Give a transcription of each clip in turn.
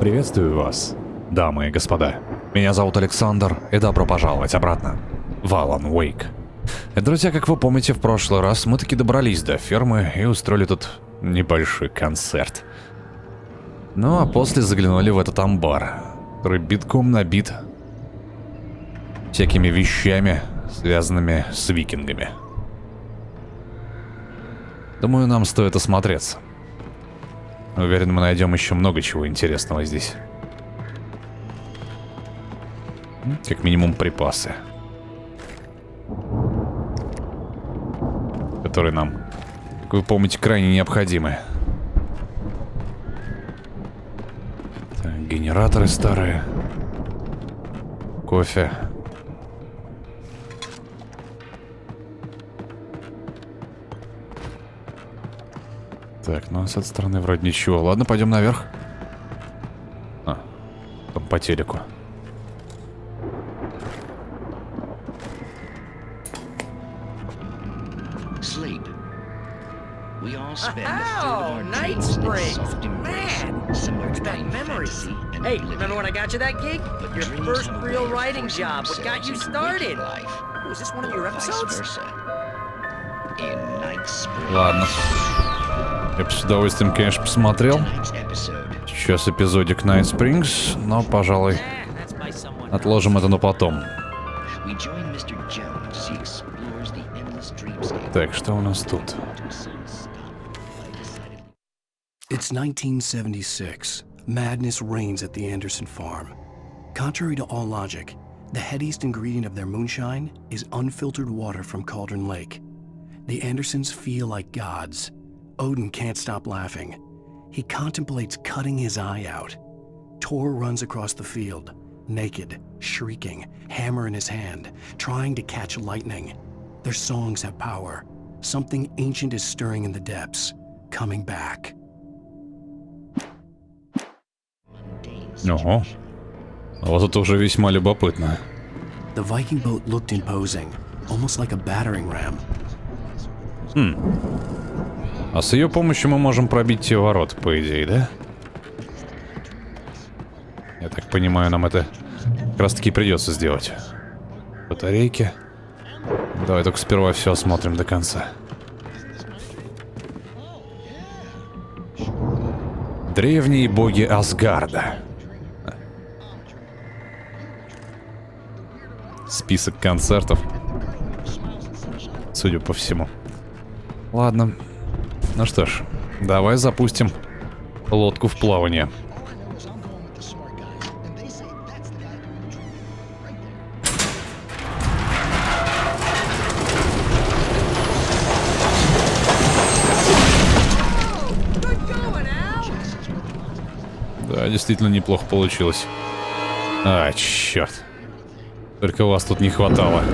Приветствую вас, дамы и господа. Меня зовут Александр, и добро пожаловать обратно в Alan Wake. Друзья, как вы помните, в прошлый раз мы таки добрались до фермы и устроили тут небольшой концерт. Ну а после заглянули в этот амбар, который битком набит всякими вещами, связанными с викингами. Думаю, нам стоит осмотреться. Уверен, мы найдем еще много чего интересного здесь. Как минимум припасы, которые нам, как вы помните, крайне необходимы. Так, генераторы старые. Кофе. Так, ну с этой стороны вроде ничего. Ладно, пойдем наверх. А, там по телеку. Oh, Night Springs! Man, that memories. Hey, remember when I got you that gig? Your first real writing job. What got you started? Was this one of your episodes? Ладно. Я бы с удовольствием, конечно, посмотрел. Сейчас эпизодик Night Springs, но, пожалуй, отложим это на потом. Так, что у нас тут? It's 1976. Madness reigns at the Anderson farm. Contrary to all logic, the headiest ingredient of their moonshine is unfiltered water from Cauldron Lake. The Andersons feel like gods. Odin can't stop laughing. He contemplates cutting his eye out. Tor runs across the field, naked, shrieking, hammer in his hand, trying to catch lightning. Their songs have power. Something ancient is stirring in the depths, coming back. Ого. Вот это уже весьма любопытно. The Viking boat looked imposing, almost like a battering ram. А с ее помощью мы можем пробить те ворота, по идее, да? Я так понимаю, нам это как раз таки придется сделать. Батарейки. Давай только сперва все осмотрим до конца. Древние боги Асгарда. Список концертов, судя по всему. Ладно. Ну что ж, давай запустим лодку в плавание. Да, действительно неплохо получилось. А, черт. Только вас тут не хватало.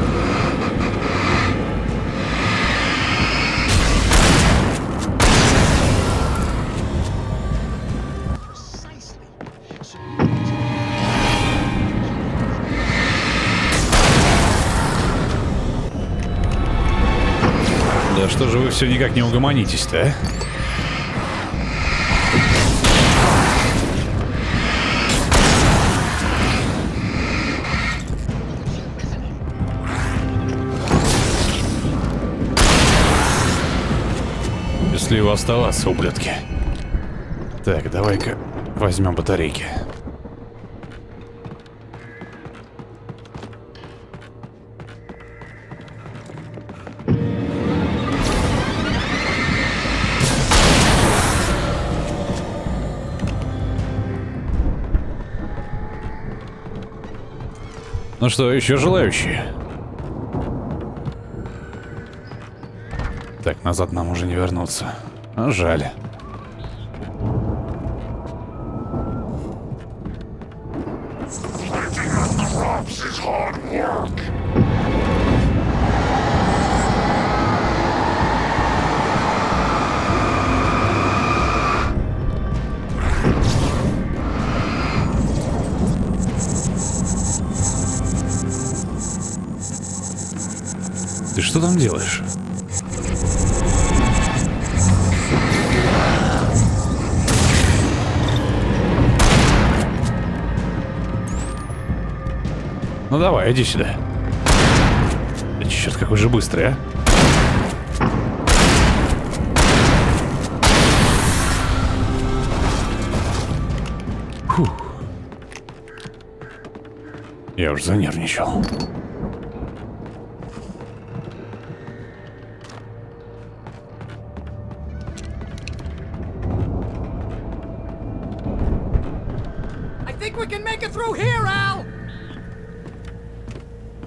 Да что же вы все никак не угомонитесь-то, а? Счастливо оставаться, ублюдки. Так, давай-ка возьмем батарейки. Ну что, еще желающие? Так, назад нам уже не вернуться. А жаль. Ты что там делаешь? Ну давай, иди сюда. Да черт, какой же быстрый, а. Фух. Я уж занервничал.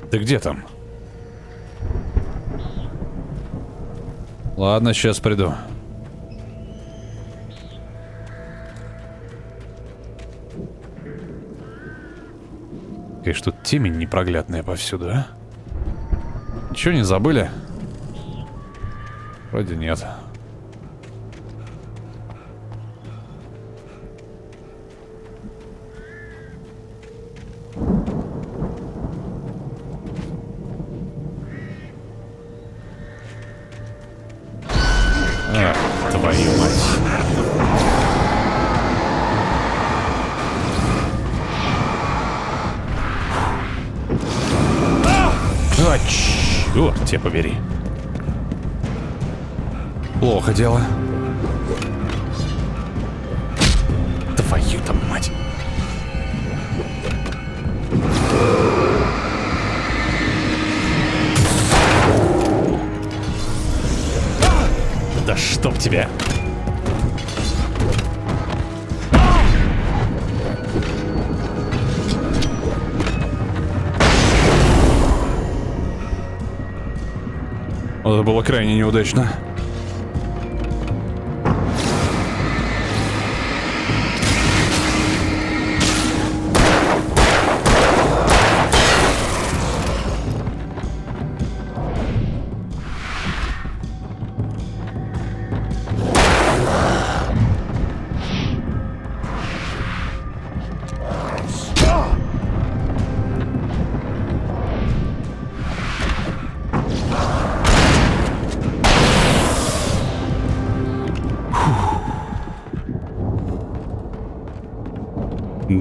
Ты где там? Ладно, сейчас приду. Конечно, тут темень непроглядная повсюду, а? Ничего не забыли? Вроде нет. Твою мать. А, черт тебя побери. Плохо дело. Твою там мать. Да чтоб тебя. Это было крайне неудачно.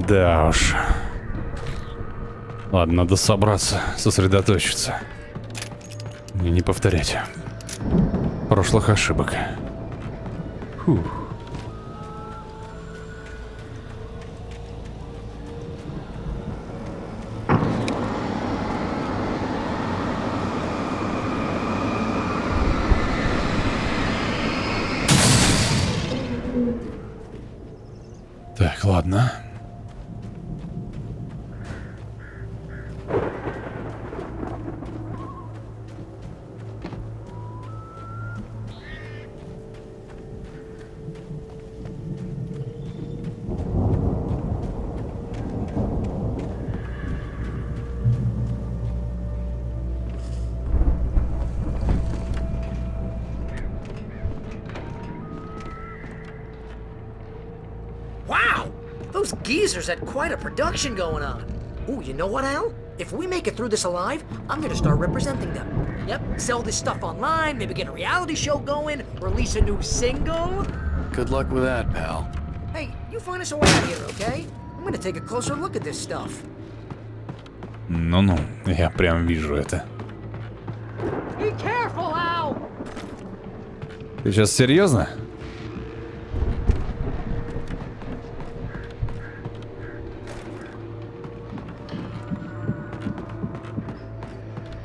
Да уж. Ладно, надо собраться, сосредоточиться. И не повторять прошлых ошибок. Фух. Так, ладно. Those geezers had quite a production going on. Ooh, you know what, Al? If we make it through this alive, I'm gonna start representing them. Yep, sell this stuff online, maybe get a reality show going, release a new single. Good luck with that, pal. Hey, you find us a way out here, okay? I'm gonna take a closer look at this stuff. Ну-ну, я прям вижу это. Be careful, Al! Ты сейчас серьезно?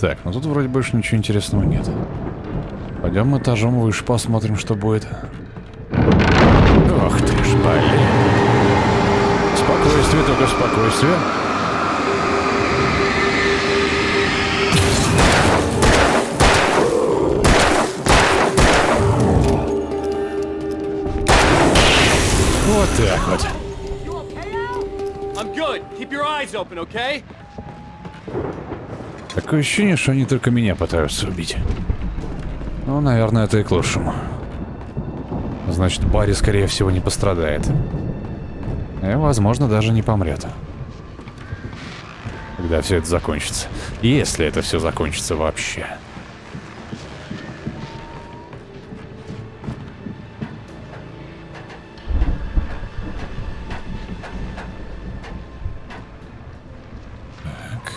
Так, ну тут вроде больше ничего интересного нет. Пойдем этажом выше, посмотрим, что будет. Ох ты ж, блин. Спокойствие, только спокойствие. Вот так вот. I'm good. Keep your eyes open, okay? Такое ощущение, что они только меня пытаются убить. Ну, наверное, это и к лучшему. Значит, Барри, скорее всего, не пострадает. И, возможно, даже не помрет. Когда все это закончится. Если это все закончится вообще. Так.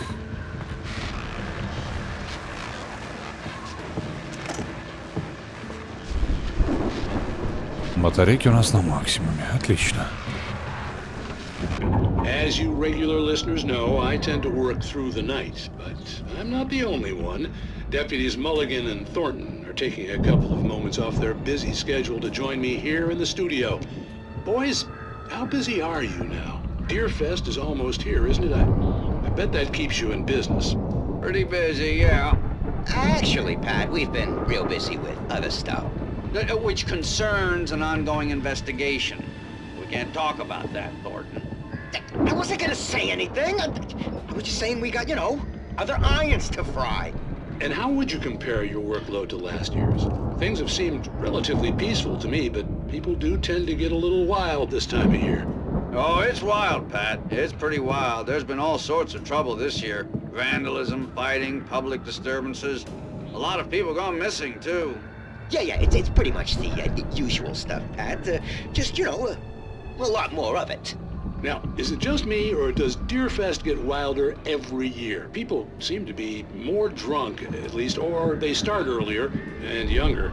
Батарейки у нас на максимуме. Отлично. As you regular listeners know, I tend to work through the night, but I'm not the only one. Deputies Mulligan and Thornton are taking a couple of moments off their busy schedule to join me here in the studio. Boys, how busy are you now? Deerfest is almost here, isn't it? I bet that keeps you in business. Pretty busy, yeah. Actually, Pat, we've been real busy with other stuff, which concerns an ongoing investigation. We can't talk about that, Thornton. I wasn't gonna say anything. I was just saying we got, you know, other irons to fry. And how would you compare your workload to last year's? Things have seemed relatively peaceful to me, but people do tend to get a little wild this time of year. Oh, it's wild, Pat. It's pretty wild. There's been all sorts of trouble this year. Vandalism, fighting, public disturbances. A lot of people gone missing, too. Yeah, it's pretty much the usual stuff, Pat. Just, you know, a lot more of it. Now, is it just me, or does Deerfest get wilder every year? People seem to be more drunk, at least, or they start earlier and younger.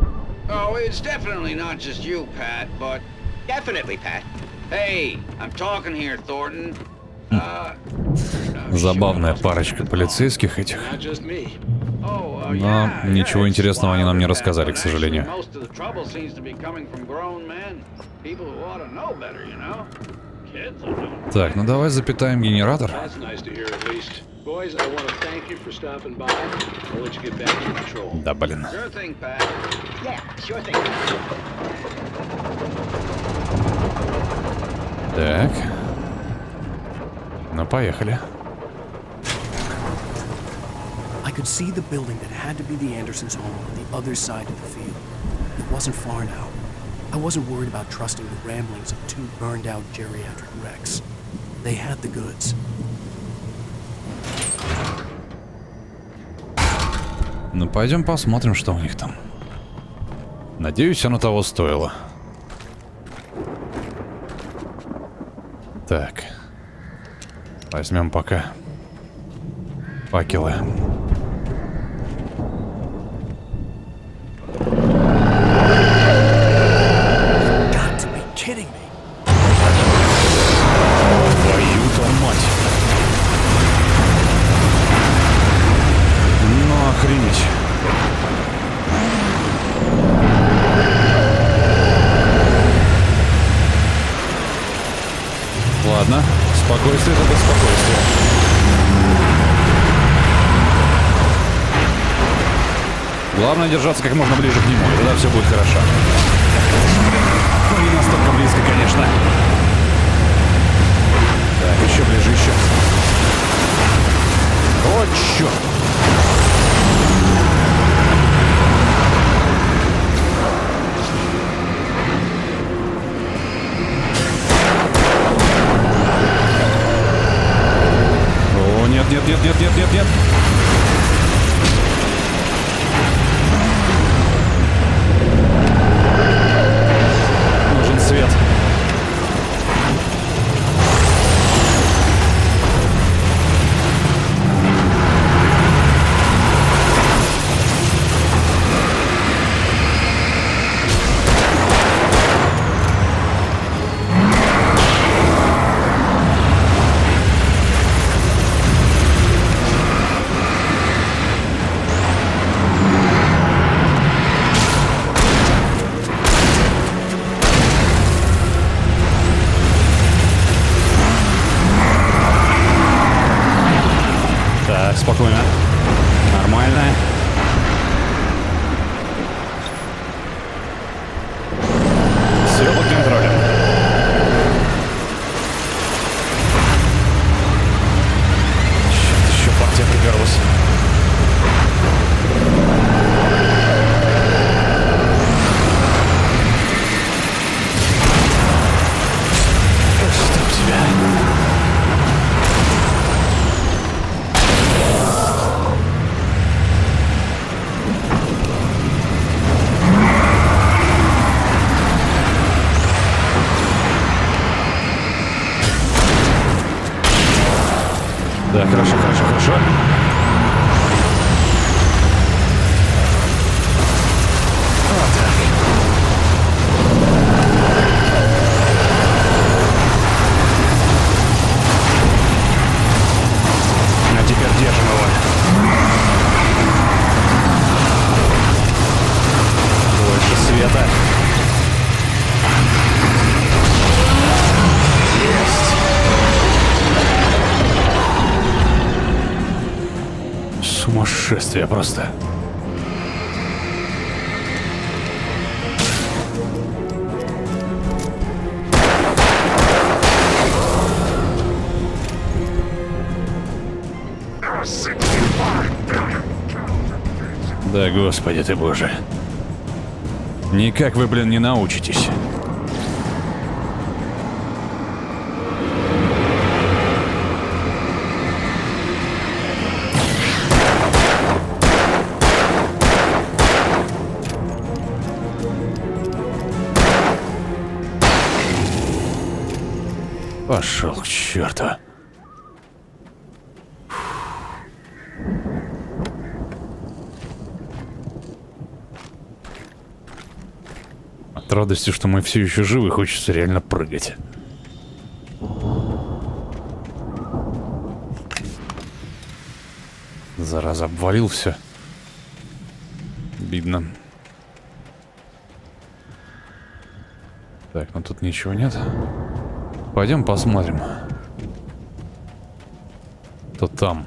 Oh, it's definitely not just you, Pat, but... Definitely, Pat. Hey, I'm talking here, Thornton. Забавная парочка полицейских этих. Not just me. Но ничего интересного они нам не рассказали, к сожалению. Так, ну давай запитаем генератор. That's nice to hear at least. Boys, I want to thank you for stopping by. I'll let you get back to patrol. Да, блин. Sure thing, Pat. Yeah, sure thing. Так. Ну, поехали. I could see the building that had to be the Andersons' home on the other side of the field. It wasn't far now. I wasn't worried about trusting the ramblings of two burned-out geriatric wrecks. They had the goods. Ну, пойдем посмотрим, что у них там. Надеюсь, оно того стоило. Так. Возьмем пока факелы. Твою-то мать. Ну, охренеть. Ладно, спокойствие это спокойствие. Главное держаться как можно ближе к нему, и тогда все будет хорошо. Ну, не настолько близко, конечно. Так, еще ближе, еще. О, черт! О, нет, нет, нет, нет, нет, нет, нет. Нужен свет. Спокойно. Нормально. Все под контролем. Черт, еще партия приперлась. Чтоб тебя. Да, хорошо, хорошо, хорошо. Вот так. Сумасшествие просто. Да господи ты боже. Никак вы, блин, не научитесь. Пошел к черту. От радости, что мы все еще живы, хочется реально прыгать. Зараза, обвалил все. Обидно. Так, ну тут ничего нет. Пойдем посмотрим. То там.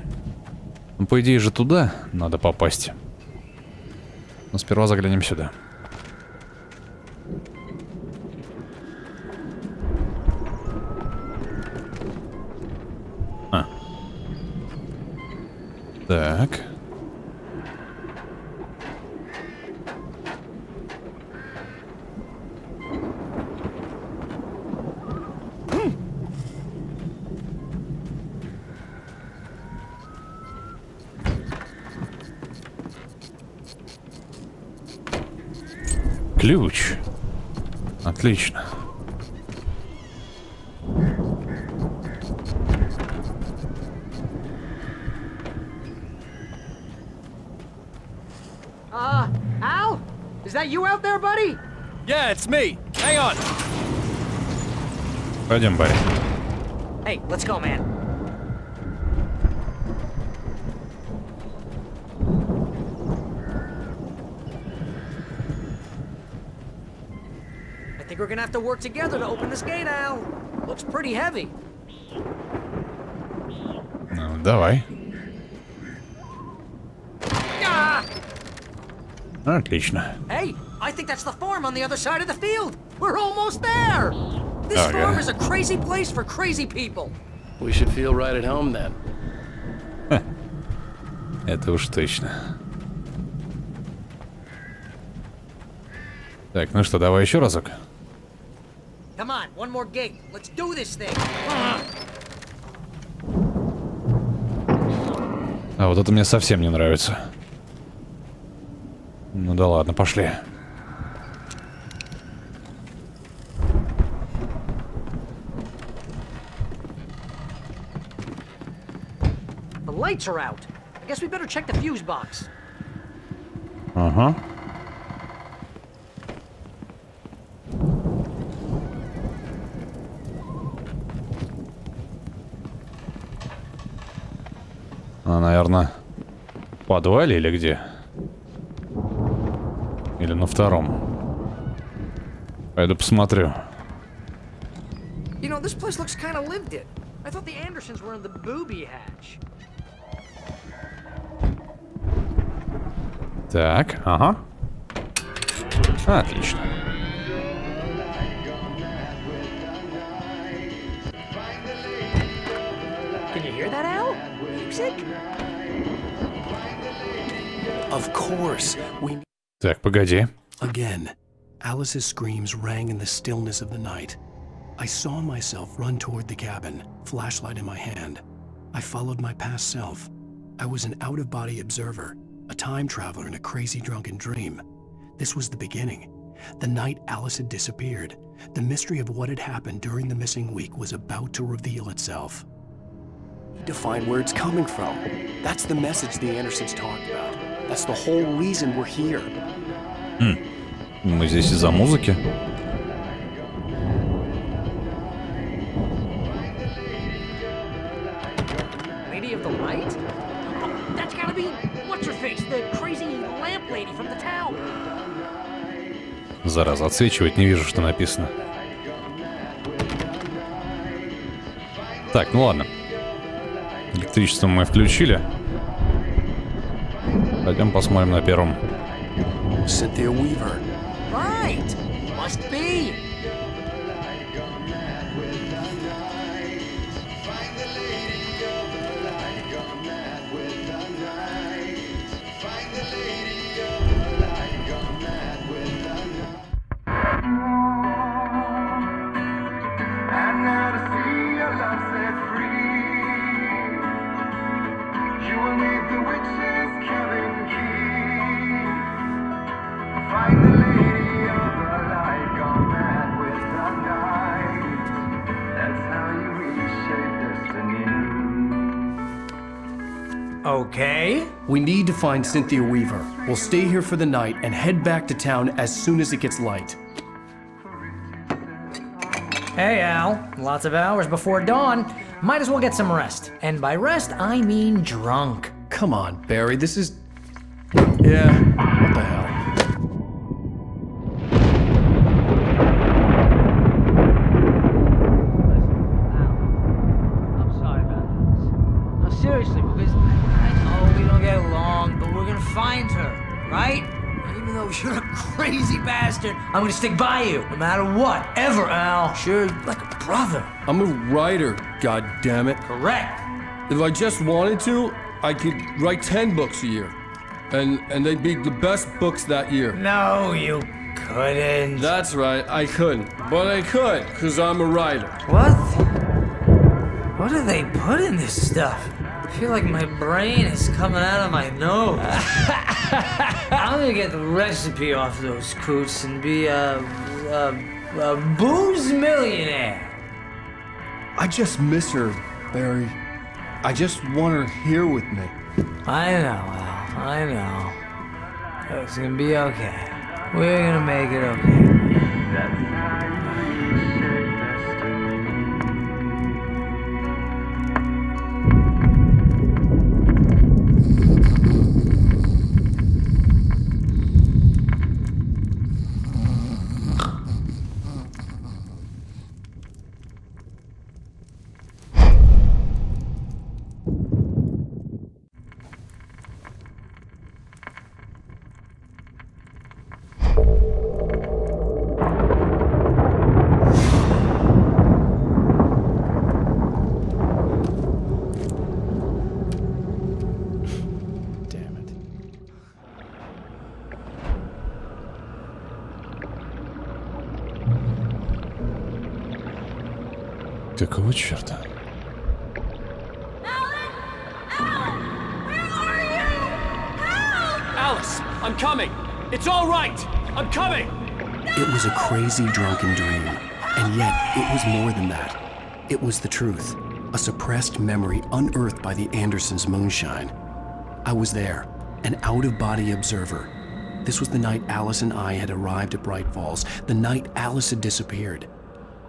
Ну, по идее же туда надо попасть. Но сперва заглянем сюда. А. Так. Ключ. Отлично. Al? Is that you out there, buddy? Yeah, it's me. Hang on. Пойдем, Барри. Hey, let's go, man. I think we're gonna have to work together to open this gate, Al. Looks pretty heavy. Ну, давай. Ah! Отлично. Hey, I think that's the farm on the other side of the field. We're almost there. This Okay. farm is a crazy place for crazy people. We should feel right at home then. Это уж точно. Так, ну что, давай еще разок. Come on, one more gate. Let's do this thing. А вот это мне совсем не нравится. Ну да ладно, пошли. The lights are out. I guess we better check the fuse box. Ага. А, наверное, в подвале или где? Или на втором? Пойду посмотрю. You know, this place looks kind of lived in. I thought the Andersons were in the booby hatch. Так, ага. Отлично. Can you hear that, Al? Music? Of course, we... Так, погоди. Again, Alice's screams rang in the stillness of the night. I saw myself run toward the cabin, flashlight in my hand. I followed my past self. I was an out-of-body observer, a time traveler in a crazy drunken dream. This was the beginning. The night Alice had disappeared. The mystery of what had happened during the missing week was about to reveal itself. We need to find where it's coming from. That's the message the Andersons talked about. That's the whole reason we're here. Мы здесь из-за музыки. Lady of the Light? Oh, that's gotta be what's-her-face, the crazy lamp lady from the town. Зараза, отсвечивать не вижу, что написано. Так, ну ладно. Электричество мы включили. Пойдем посмотрим на первом. Cynthia Weaver. Right. Must be. Okay. We need to find Cynthia Weaver. We'll stay here for the night and head back to town as soon as it gets light. Hey, Al. Lots of hours before dawn. Might as well get some rest. And by rest, I mean drunk. Come on, Barry, this is... Yeah, what the hell? I'm sorry about this. No, seriously, because I know we don't get along, but we're gonna find her, right? And even though you're a crazy bastard, I'm gonna stick by you, no matter what, ever, Al. Sure, like a brother. I'm a writer, goddammit. Correct. If I just wanted to, I could write 10 books a year. And they'd be the best books that year. No, you couldn't. That's right, I couldn't. But I could, because I'm a writer. What? What do they put in this stuff? I feel like my brain is coming out of my nose. I'm gonna get the recipe off those coots and be a booze millionaire. I just miss her, Barry. I just want her here with me. I know, Al. I know. It's gonna be okay. We're gonna make it okay. Какого черта? Alice, I'm coming. It's all right. I'm coming. It was a crazy, drunken dream. And yet, it was more than that. It was the truth. A suppressed memory unearthed by the Andersons' moonshine. I was there, an out-of-body observer. This was the night Alice and I had arrived at Brайт Фоллз, the night Alice had disappeared.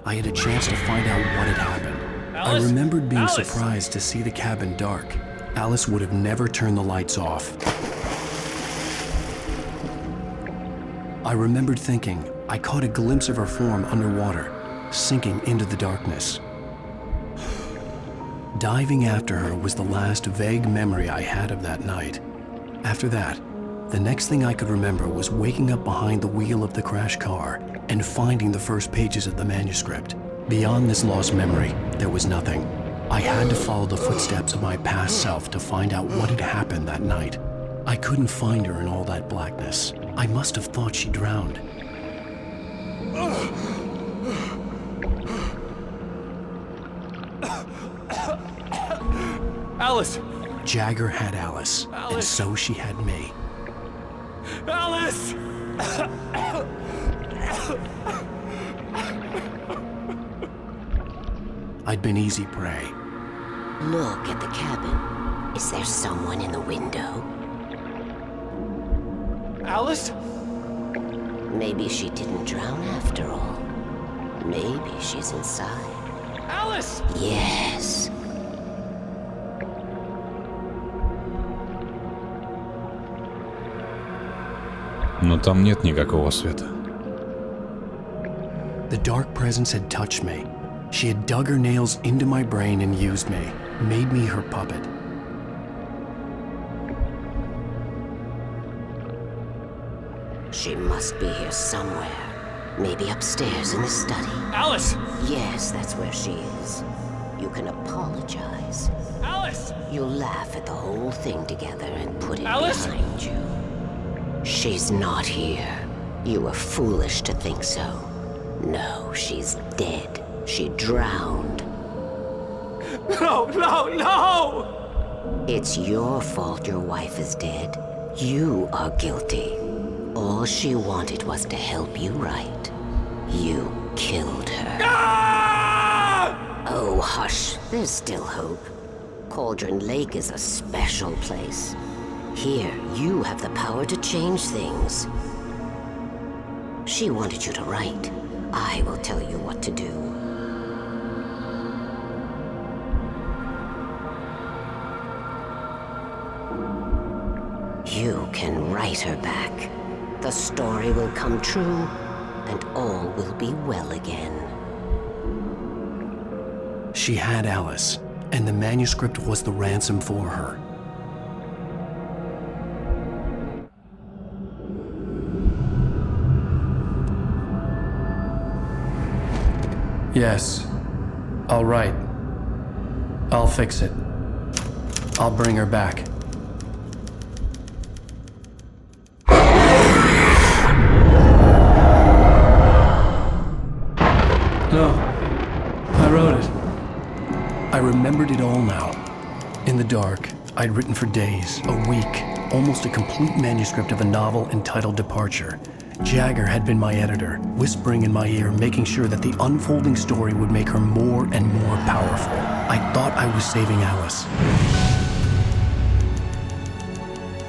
I had a chance to find out what had happened. Alice? I remembered being Alice? surprised to see the cabin dark. Alice would have never turned the lights off. I remembered thinking I caught a glimpse of her form underwater, sinking into the darkness. Diving after her was the last vague memory I had of that night. After that, the next thing I could remember was waking up behind the wheel of the crashed car and finding the first pages of the manuscript. Beyond this lost memory, there was nothing. I had to follow the footsteps of my past self to find out what had happened that night. I couldn't find her in all that blackness. I must have thought she drowned. Alice! Jagger had Alice, and Alice. so she had me. Alice! I'd been easy prey. Look at the cabin. Is there someone in the window? Alice? Maybe she didn't drown after all. Maybe she's inside. Alice! Yes. Но там нет никакого света. The dark presence had touched me. She had dug her nails into my brain and used me, made me her puppet. She must be here somewhere. Maybe upstairs in the study. Alice! Yes, that's where she is. You can apologize. Alice! You'll laugh at the whole thing together and put it Alice? behind you. She's not here. You were foolish to think so. No, she's dead. She drowned. No, no, no! It's your fault your wife is dead. You are guilty. All she wanted was to help you right. You killed her. Ah! Oh, hush. There's still hope. Cauldron Lake is a special place. Here, you have the power to change things. She wanted you to write. I will tell you what to do. You can write her back. The story will come true, and all will be well again. She had Alice, and the manuscript was the ransom for her. Yes. All right. I'll fix it. I'll bring her back. No. I wrote it. I remembered it all now. In the dark, I'd written for days, a week, almost a complete manuscript of a novel entitled Departure. Jagger had been my editor, whispering in my ear, making sure that the unfolding story would make her more and more powerful. I thought I was saving Alice.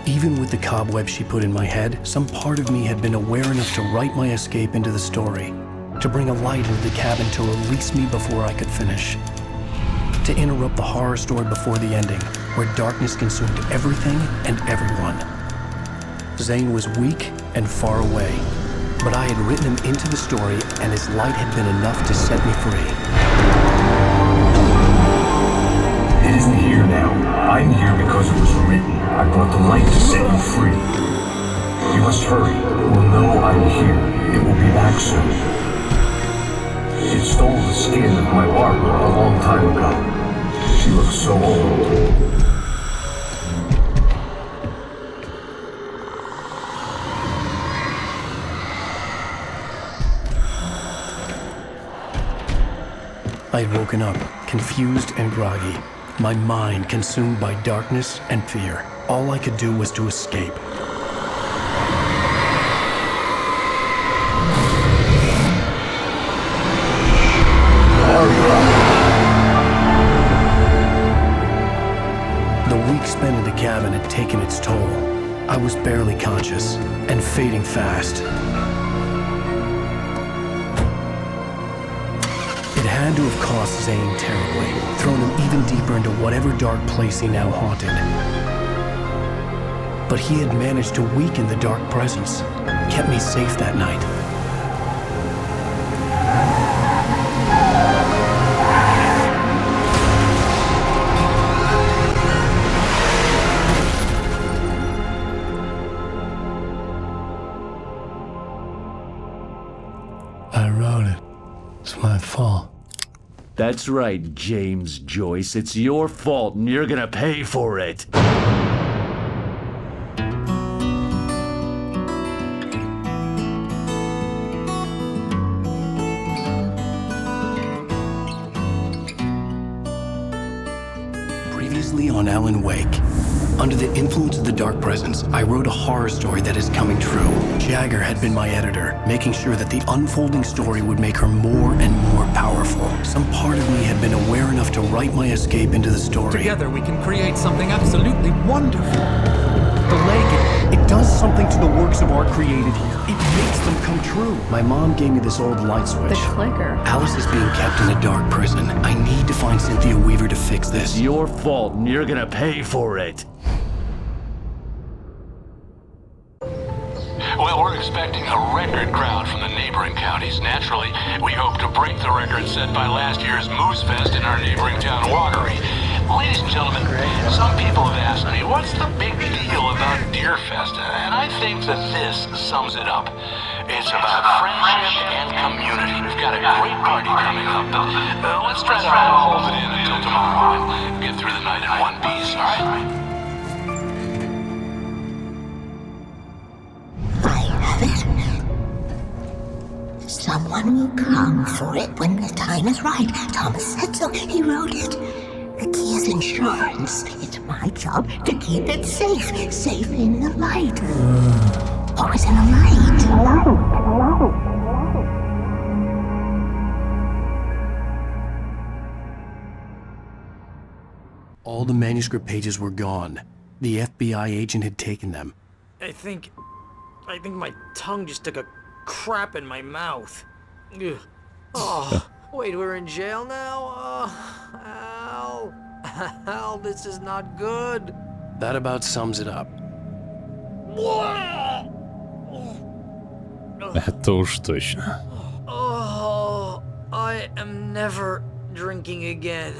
Even with the cobwebs she put in my head, some part of me had been aware enough to write my escape into the story, to bring a light into the cabin to release me before I could finish, to interrupt the horror story before the ending, where darkness consumed everything and everyone. Zane was weak and far away, but I had written him into the story, and his light had been enough to set me free. It isn't here now. I'm here because it was written. I brought the light to set you free. You must hurry. It will know I'm here. It will be back soon. It stole the skin of my Barbara a long time ago. She looks so old. I had woken up, confused and groggy, my mind consumed by darkness and fear. All I could do was to escape. The week spent in the cabin had taken its toll. I was barely conscious, and fading fast. It had to have cost Zane terribly, thrown him even deeper into whatever dark place he now haunted. But he had managed to weaken the dark presence, kept me safe that night. I wrote it. It's my fault. That's right, James Joyce. It's your fault, and you're gonna pay for it. Previously on Alan Wake. Under the influence of the dark presence, I wrote a horror story that is coming true. Jagger had been my editor, making sure that the unfolding story would make her more and more powerful. Some part of me had been aware enough to write my escape into the story. Together we can create something absolutely wonderful. The lake, it does something to the works of art created here. It makes them come true. My mom gave me this old light switch. The clicker. Alice is being kept in a dark prison. I need to find Cynthia Weaver to fix this. It's your fault, and you're gonna pay for it. Well, we're expecting a record crowd from the neighboring counties. Naturally, we hope to break the record set by last year's Moose Fest in our neighboring town, Watery. Ladies and gentlemen, some people have asked me, what's the big deal about Deer Fest? And I think that this sums it up. It's about friendship and community. We've got a great party coming up. Let's try to hold it in until tomorrow and get through the night in one piece, all right? I have it. Someone will come for it when the time is right. Thomas said so. He wrote it. The key is insurance. It's my job to keep it safe. Safe in the light. Always in the light. All the manuscript pages were gone. The FBI agent had taken them. I think my tongue just took a crap in my mouth. Ugh. Oh, wait, we're in jail now? Al. Al, this is not good. That about sums it up. Это уж точно. Oh, I am never drinking again.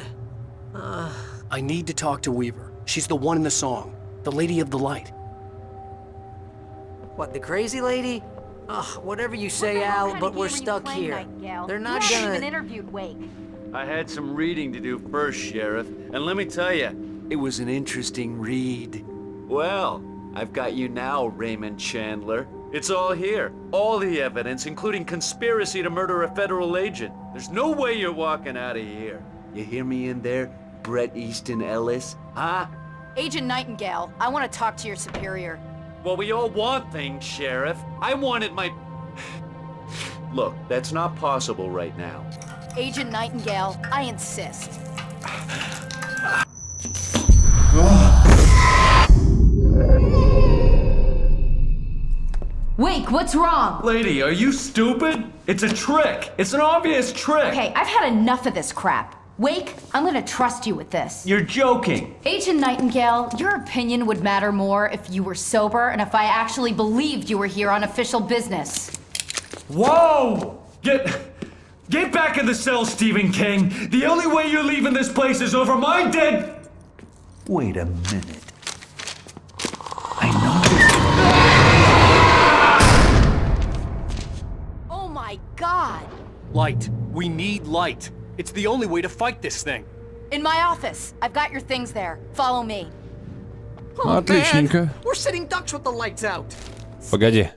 I need to talk to Weaver. She's the one in the song. The Lady of the Light. What, the crazy lady? Ugh, whatever you say, Al, but we're stuck here. They're not gonna... interviewed Wake. I had some reading to do first, Sheriff, and let me tell you, it was an interesting read. Well, I've got you now, Raymond Chandler. It's all here. All the evidence, including conspiracy to murder a federal agent. There's no way you're walking out of here. You hear me in there, Bret Easton Ellis? Huh? Agent Nightingale, I want to talk to your superior. Well, we all want things, Sheriff. I wanted my... Look, that's not possible right now. Agent Nightingale, I insist. Wake, what's wrong? Lady, are you stupid? It's a trick. It's an obvious trick. Okay, I've had enough of this crap. Wake, I'm gonna trust you with this. You're joking. Agent Nightingale, your opinion would matter more if you were sober and if I actually believed you were here on official business. Whoa! Get back in the cell, Stephen King. The only way you're leaving this place is over my dead... Wait a minute. I know... Oh my God! Light. We need light. It's the only way to fight this thing. In my office. I've got your things there. Follow me. Отличненько. We're sitting ducks with the lights out. Погоди.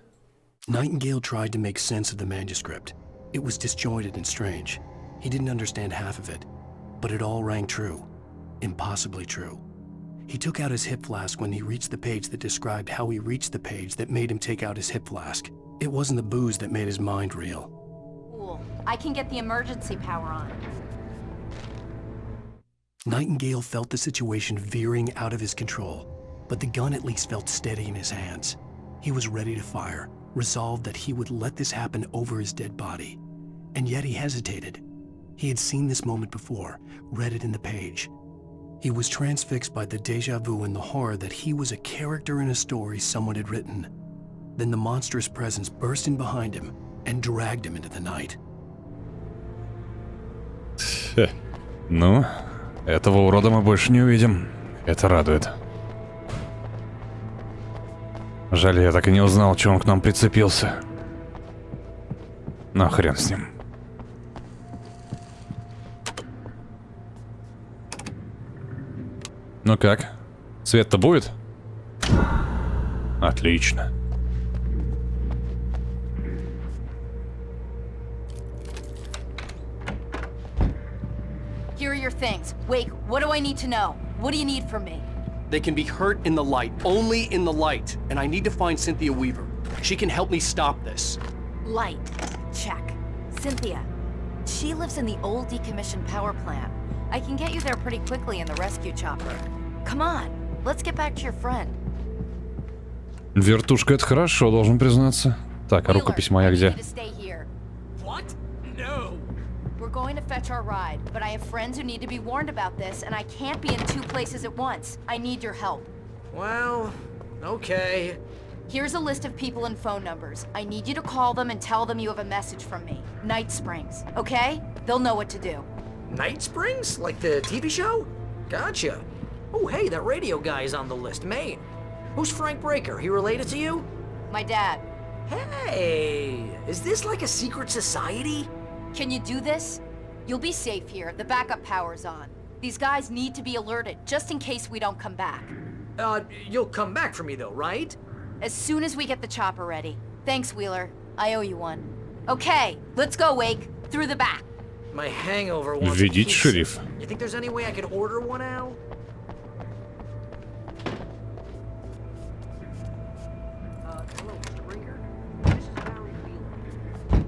Nightingale tried to make sense of the manuscript. It was disjointed and strange. He didn't understand half of it, but it all rang true. Impossibly true. He took out his hip flask when he reached the page that described how he reached the page that made him take out his hip flask. It wasn't the booze that made his mind reel. Cool. I can get the emergency power on. Nightingale felt the situation veering out of his control, but the gun at least felt steady in his hands. He was ready to fire, resolved that he would let this happen over his dead body. And yet he hesitated. He had seen this moment before, read it in the page. He was transfixed by the déjà vu and the horror that he was a character in a story someone had written. Then the monstrous presence burst in behind him and dragged him into the night. Ну, этого урода мы больше не увидим. Это радует. Жаль, я так и не узнал, что он к нам прицепился. На хрен с ним. Ну как? Свет-то будет? Отлично. Here are your things. Wake, what do I need to know? What do you need from me? They can be hurt in the light, only in the light. And I need to find Cynthia Weaver. She can help me stop this. Light. Check. Cynthia. She lives in the old decommissioned power plant. I can get you there pretty quickly in the rescue chopper. Come on, let's get back to your friend. Вертушка — это хорошо, должен признаться. Так, а рукопись моя где? What? No. We're going to fetch our ride, but I have friends who need to be warned about this, and I can't be in two places at once. I need your help. Well, okay. Here's a list of people and phone numbers. I need you to call them and tell them you have a message from me. Night Springs, okay? They'll know what to do. Night Springs? Like the TV show? Gotcha. Oh, hey, that radio guy is on the list, Maine. Who's Frank Breaker? He related to you? My dad. Hey, is this like a secret society? Can you do this? You'll be safe here. The backup power's on. These guys need to be alerted, just in case we don't come back. You'll come back for me though, right? As soon as we get the chopper ready. Thanks, Wheeler. I owe you one. Okay, let's go, Wake. Through the back. My hangover wants Введите шериф. You think there's any way I could order one out? Hello, Mr. Breaker. This is Barry Wheeler.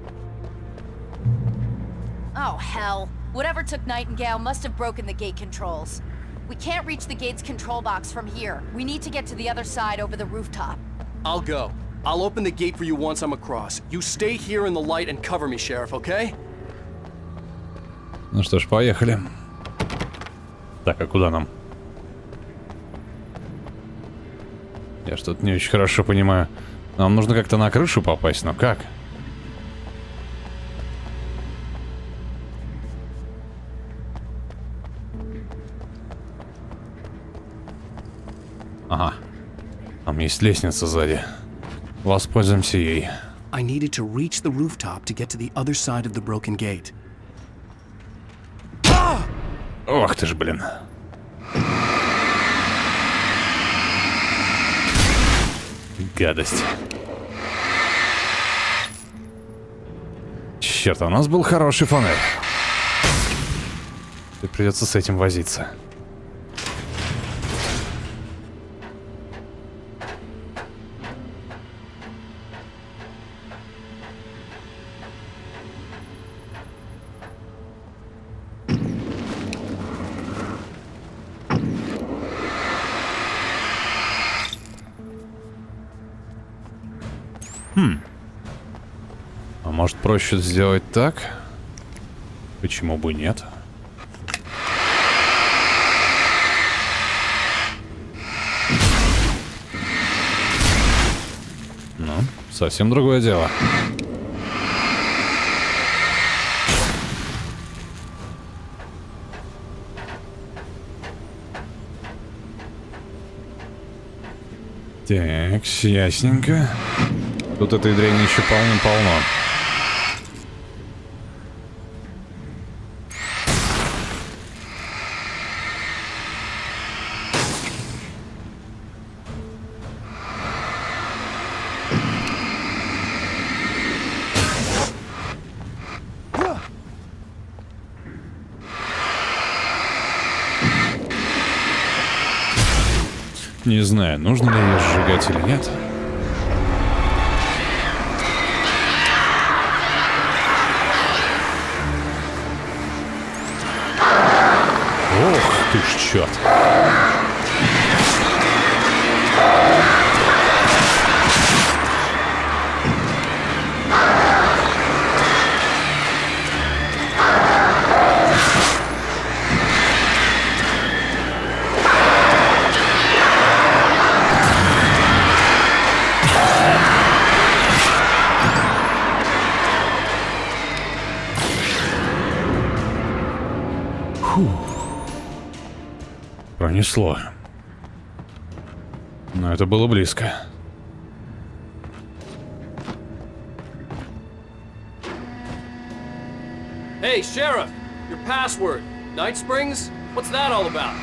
Oh, hell. Whatever took Nightingale must have broken the gate controls. We can't reach the gate's control box from here. We need to get to the other side over the rooftop. I'll go. I'll open the gate for you once I'm across. You stay here in the light and cover me, Sheriff, okay? Ну что ж, поехали. Так, а куда нам? Я что-то не очень хорошо понимаю. Нам нужно как-то на крышу попасть, но как? Ага. Там есть лестница сзади. Воспользуемся ей. I needed to reach the rooftop to get to the other side of the broken gate. Ох ты ж, блин. Гадость. Черт, а у нас был хороший фонарь. И придется с этим возиться. А может, проще сделать так? Почему бы нет? Ну, совсем другое дело. Так, ясненько. Тут этой дряни еще полно-полно. Не знаю, нужно ли ее сжигать или нет. Ох ты ж черт. Пронесло. Но это было близко. Hey, Sheriff! Your password. Night Springs? What's that all about?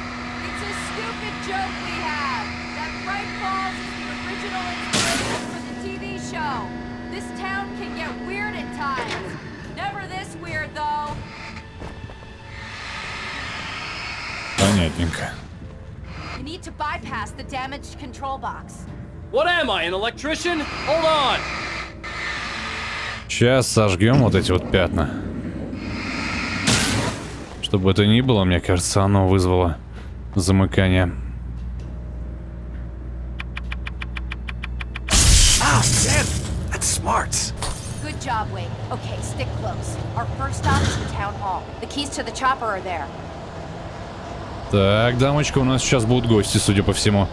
It's a stupid joke we have. That Brайt Follz is the original inspiration for the TV show. This town can get weird at times. Never this weird, though. Понятненько. You need to bypass the damaged control box. What am I, an electrician? Hold on! Сейчас сожгем вот эти вот пятна. Что бы это ни было, мне кажется, оно вызвало замыкание. That's smart. Good job, Wake. Okay, stick close. Our first stop is the town hall. The keys to the chopper are there. Так, дамочка, у нас сейчас будут гости, судя по всему.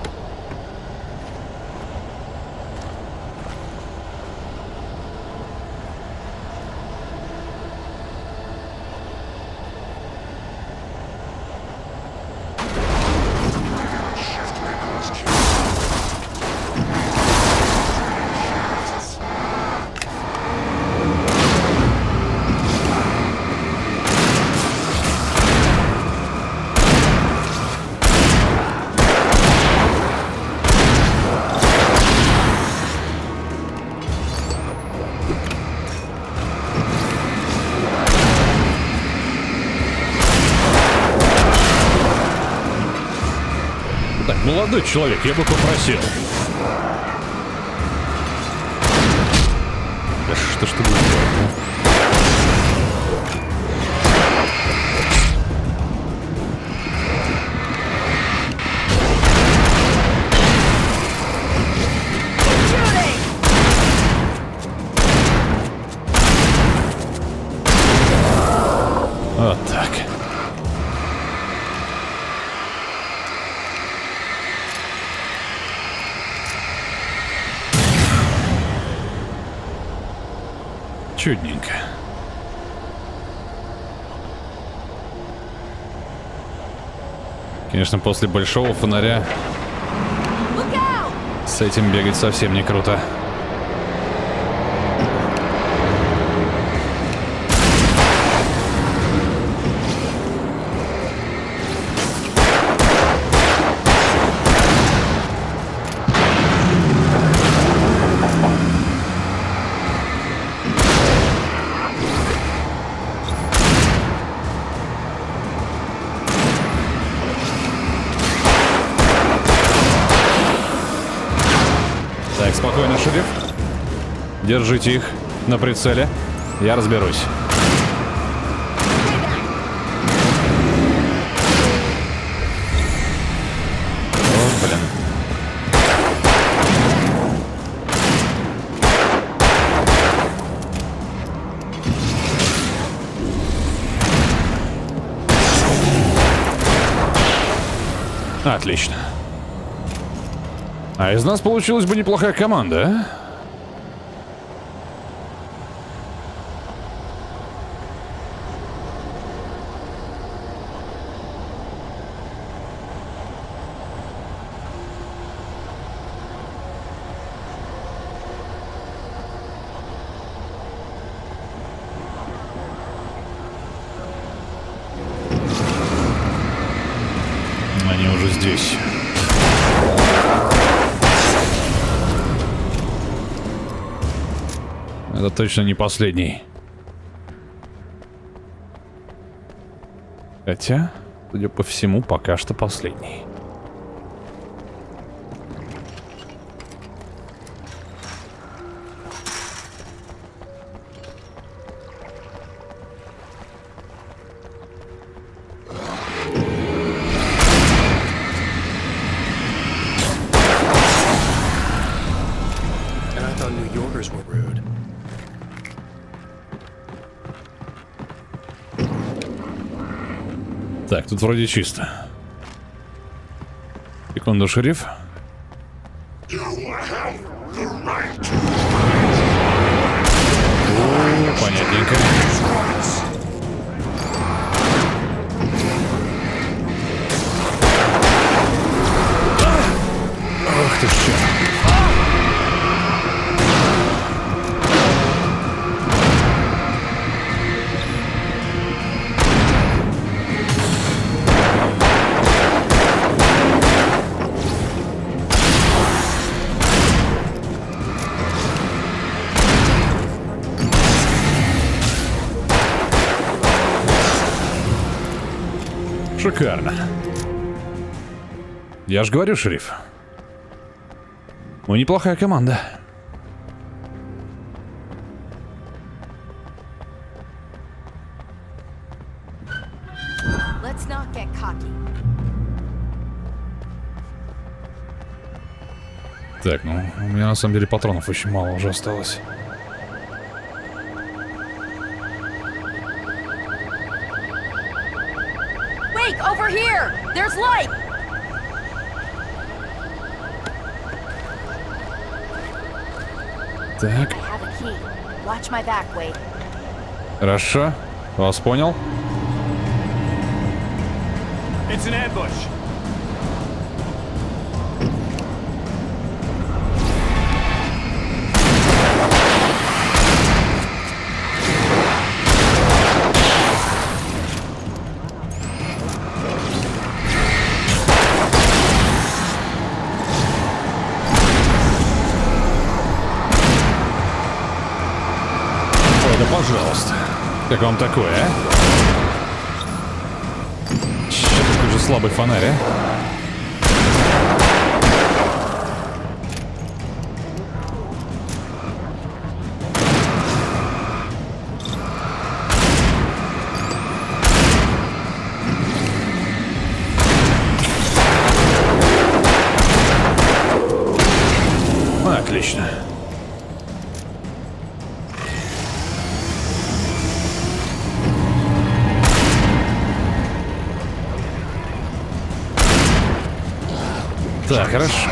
Так, молодой человек, я бы попросил. Да что ж ты будешь делать, а? Вот так. Чудненько. Конечно, после большого фонаря с этим бегать совсем не круто. Так, спокойно, шериф. Держите их на прицеле. Я разберусь. О, блин. Отлично. А из нас получилась бы неплохая команда, а? Они уже здесь. Это точно не последний. Хотя, судя по всему, пока что последний. Так, тут вроде чисто. Секунду, шериф. Понятненько. Ох ты что. Шикарно. Я ж говорю, шериф. Мы неплохая команда. Let's not get cocky. Так, ну, у меня на самом деле патронов очень мало уже осталось. Over here! There's light! Так. I have a key. Watch my back, Wade. Хорошо. Вас понял. It's an ambush. Пожалуйста. Как вам такое, а? Чё, такой же слабый фонарь, а? Отлично. Так, хорошо.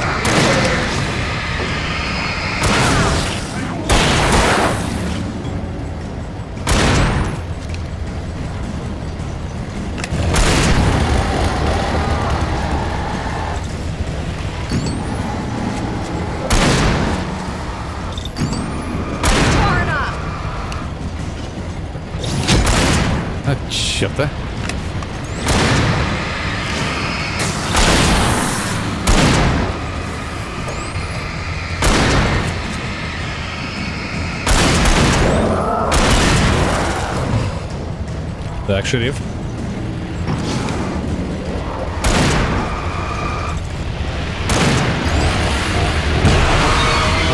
А, чё-то. Так, шериф.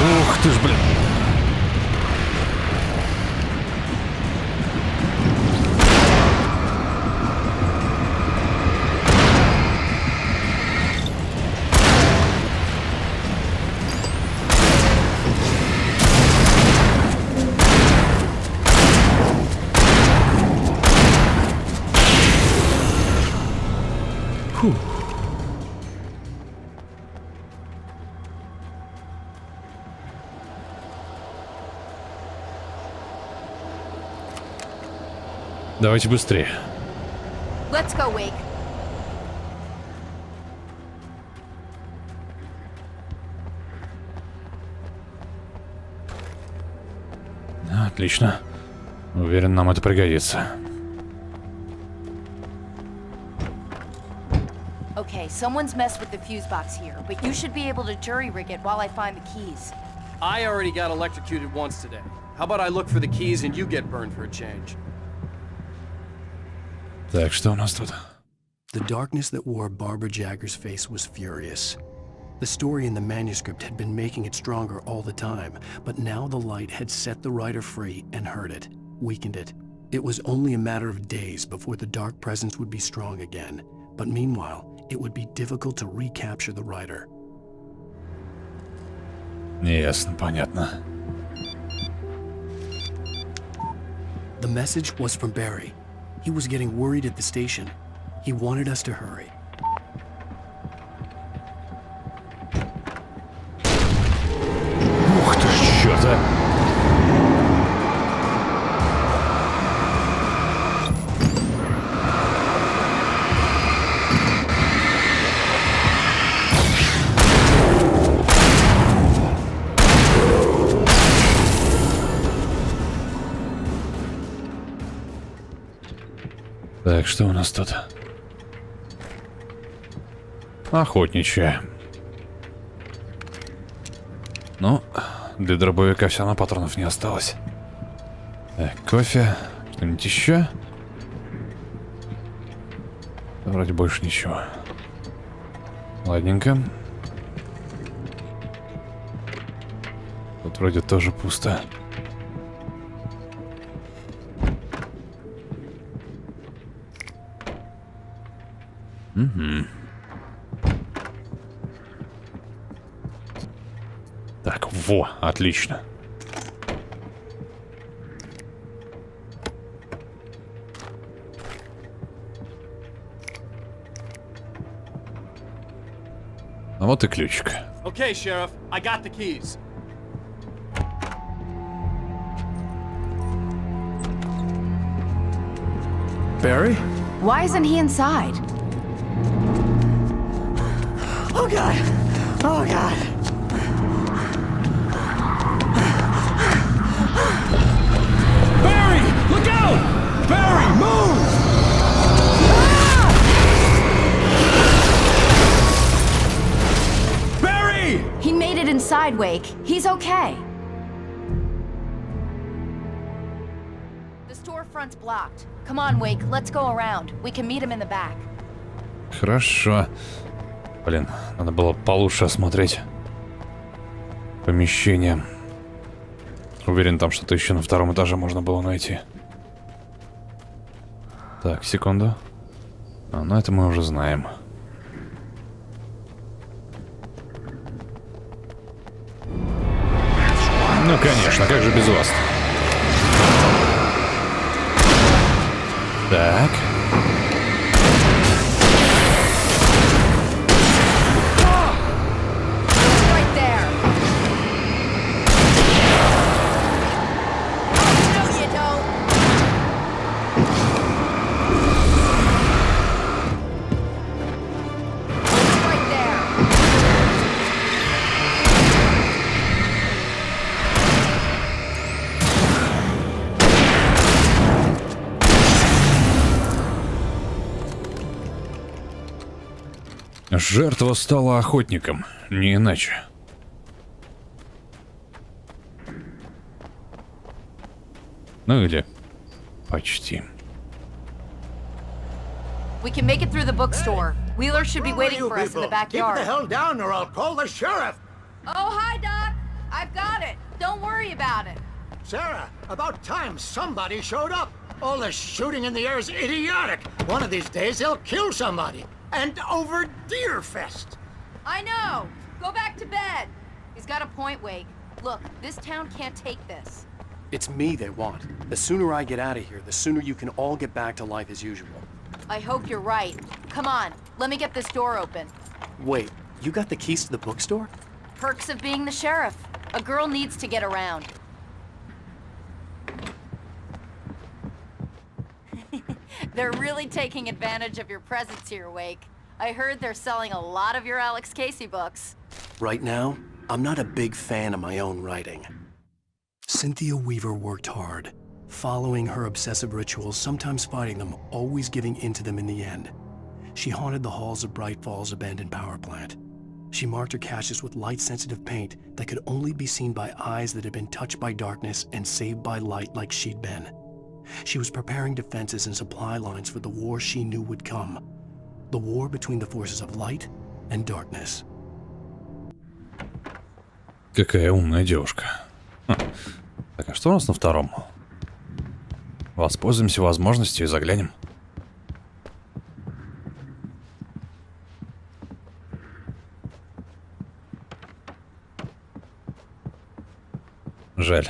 Ух ты ж, блин. Фу. Давайте быстрее. Let's go, Wake. Отлично. Уверен, нам это пригодится. Okay, someone's messed with the fuse box here, but you should be able to jury-rig it while I find the keys. I already got electrocuted once today. How about I look for the keys and you get burned for a change? Так, что у нас тут? The darkness that wore Barbara Jagger's face was furious. The story in the manuscript had been making it stronger all the time, but now the light had set the writer free and hurt it, weakened it. It was only a matter of days before the dark presence would be strong again, but meanwhile, it would be difficult to recapture the writer. Ясно, понятно. The message was from Barry. He was getting worried at the station. He wanted us to hurry. Ух ты ж, чё-то. Так, что у нас тут? Охотничья. Ну, для дробовика все равно патронов не осталось. Так, кофе. Что-нибудь еще? Вроде больше ничего. Ладненько. Тут вроде тоже пусто. Угу. Так, во, отлично. А вот и ключик. Okay, Sheriff, I got the keys. Barry? Why isn't he inside? Oh God! Oh God! Barry! Look out! Barry, move! Barry! He made it inside, Wake. He's okay. The storefront's blocked. Come on, Wake. Let's go around. We can meet him in the back. Хорошо. Блин, надо было получше осмотреть помещение. Уверен, там что-то еще на втором этаже можно было найти. Так, секунду. А, ну это мы уже знаем. конечно, как же без вас? Так. Жертва стала охотником, не иначе. Ну или почти. We can make it through the bookstore. Wheeler should be waiting for us in the backyard. Keep the hell down or I'll call the sheriff. Oh, hi, Doc. I've got it. Don't worry about it. Sarah, about time somebody showed up. All this shooting in the air is idiotic. One of these days they'll kill somebody. And over Deerfest. I know. Go back to bed. He's got a point, Wake. Look, this town can't take this. It's me they want. The sooner I get out of here, the sooner you can all get back to life as usual. I hope you're right. Come on, let me get this door open. Wait, you got the keys to the bookstore? Perks of being the sheriff. A girl needs to get around. They're really taking advantage of your presence here, Wake. I heard they're selling a lot of your Alex Casey books. Right now, I'm not a big fan of my own writing. Cynthia Weaver worked hard, following her obsessive rituals, sometimes fighting them, always giving in to them in the end. She haunted the halls of Braight Fall's abandoned power plant. She marked her caches with light-sensitive paint that could only be seen by eyes that had been touched by darkness and saved by light like she'd been. She was preparing defenses and supply lines for the war she knew would come. The war between the forces of light and darkness. Какая умная девушка. Так, а что у нас на втором? Воспользуемся возможностью и заглянем. Жаль.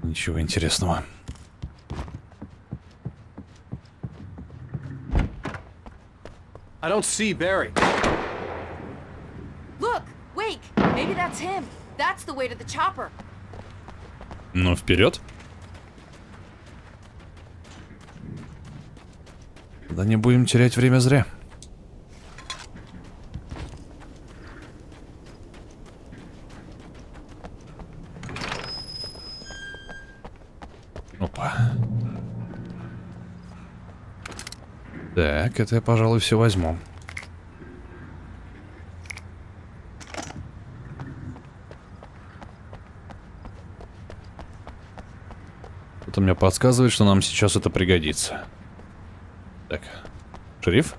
Ничего интересного. I don't see Barry. Look, Wake, maybe that's him. That's the way to the chopper. Ну, вперед. Да не будем терять время зря. Опа. Так, это я, пожалуй, все возьму. Это мне подсказывает, что нам сейчас это пригодится. Так, шериф?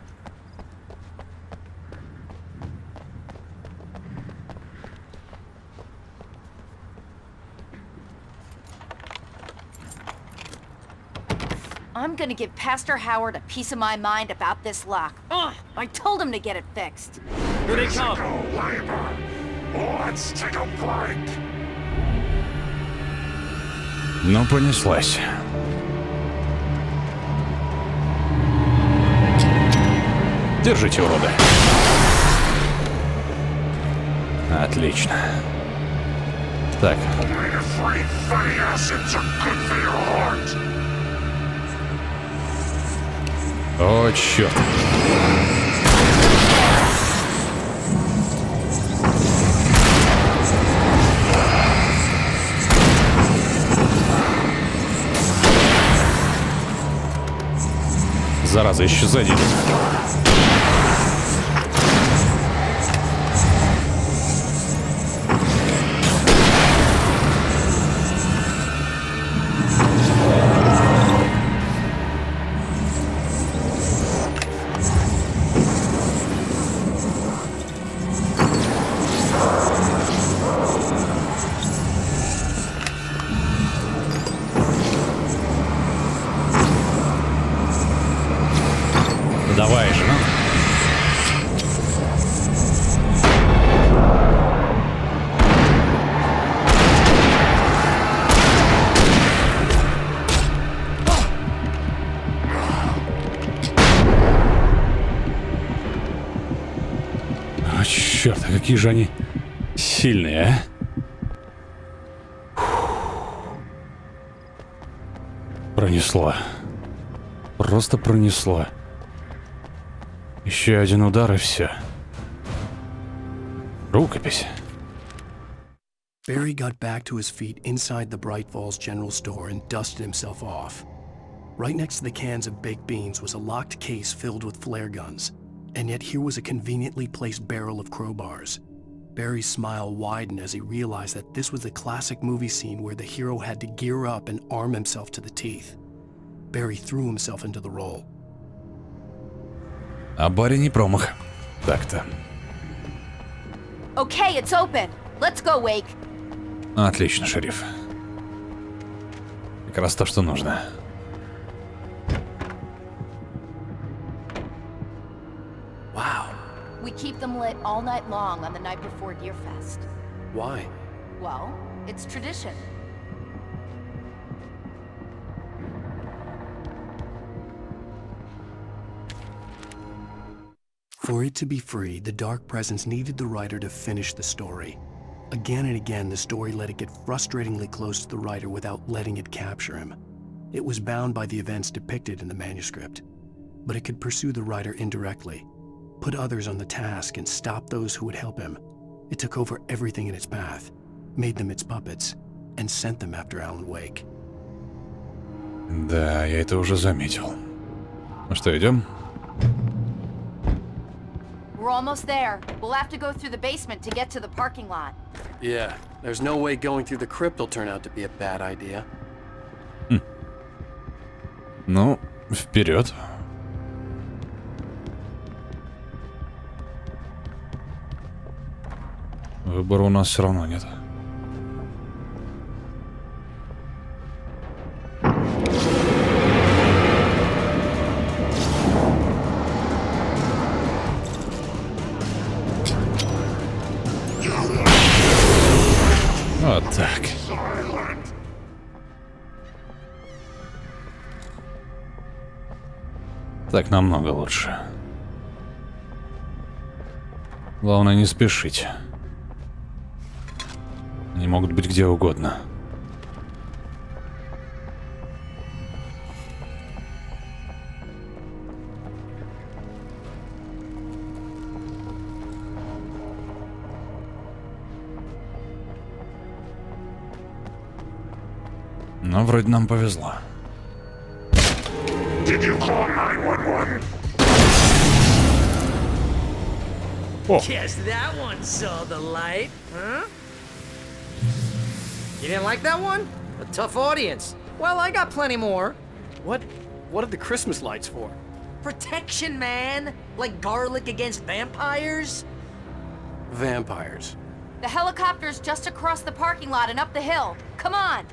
I'm gonna give Pastor Howard a piece of my mind about this lock. Ugh, I told him to get it fixed. Here they come. Let's take a break. Ну, понеслась. Держите, уроды. Отлично. Так. О, черт. Зараза, еще сзади. Давай же, ну. Черт, а какие же они сильные, а? Пронесло. Просто пронесло. Еще один удар и все. Рукопись. Barry got back to his feet inside the Brайт Фоллз general store and dusted himself off. Right next to the cans of baked beans was a locked case filled with flare guns, and yet here was a conveniently placed barrel of crowbars. Barry's smile widened as he realized that this was the classic movie scene where the hero had to gear up and arm himself to the teeth. Barry threw himself into the role. А Барри не промах. Так-то. Okay, it's open. Let's go, Wake. Отлично, шериф. Как раз то, что нужно. Wow. We keep them lit all night long on the night before Deerfest. Why? Well, it's tradition. For it to be free, the Dark Presence needed the writer to finish the story. Again and again, the story let it get frustratingly close to the writer without letting it capture him. It was bound by the events depicted in the manuscript, but it could pursue the writer indirectly, put others on the task and stop those who would help him. It took over everything in its path, made them its puppets, and sent them after Alan Wake. Да, я это уже заметил. Ну что, идем? We're almost there. We'll have to go through the basement to get to the parking lot. Yeah, there's no way going through the crypt will turn out to be a bad idea. Ну, вперед. Выбора у нас все равно нет. Вот так. Так намного лучше. Главное не спешить. Они могут быть где угодно. Но вроде нам повезло. Did you call 911? Oh. Guess that one saw the light, huh? You didn't like that one? A tough audience. Well, I got plenty more. What are the Christmas lights for? Protection, man. Like garlic against vampires. Vampires. The helicopter's just across the parking lot and up the hill. Come on.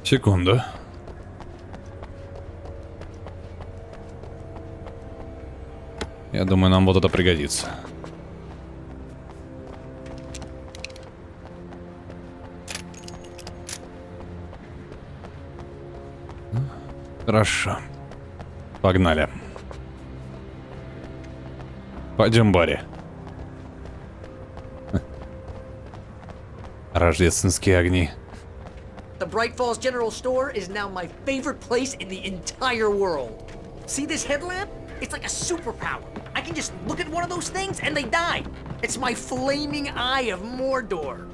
Секунду. Я думаю, нам вот это пригодится. Хорошо. Погнали. Пойдем, Барри. Рождественские огни. The Brайт Фоллз General Store is now my favorite place in the entire world. See this headlamp? It's like a superpower. I can just look at one of those things and they die. It's my flaming eye of Mordor.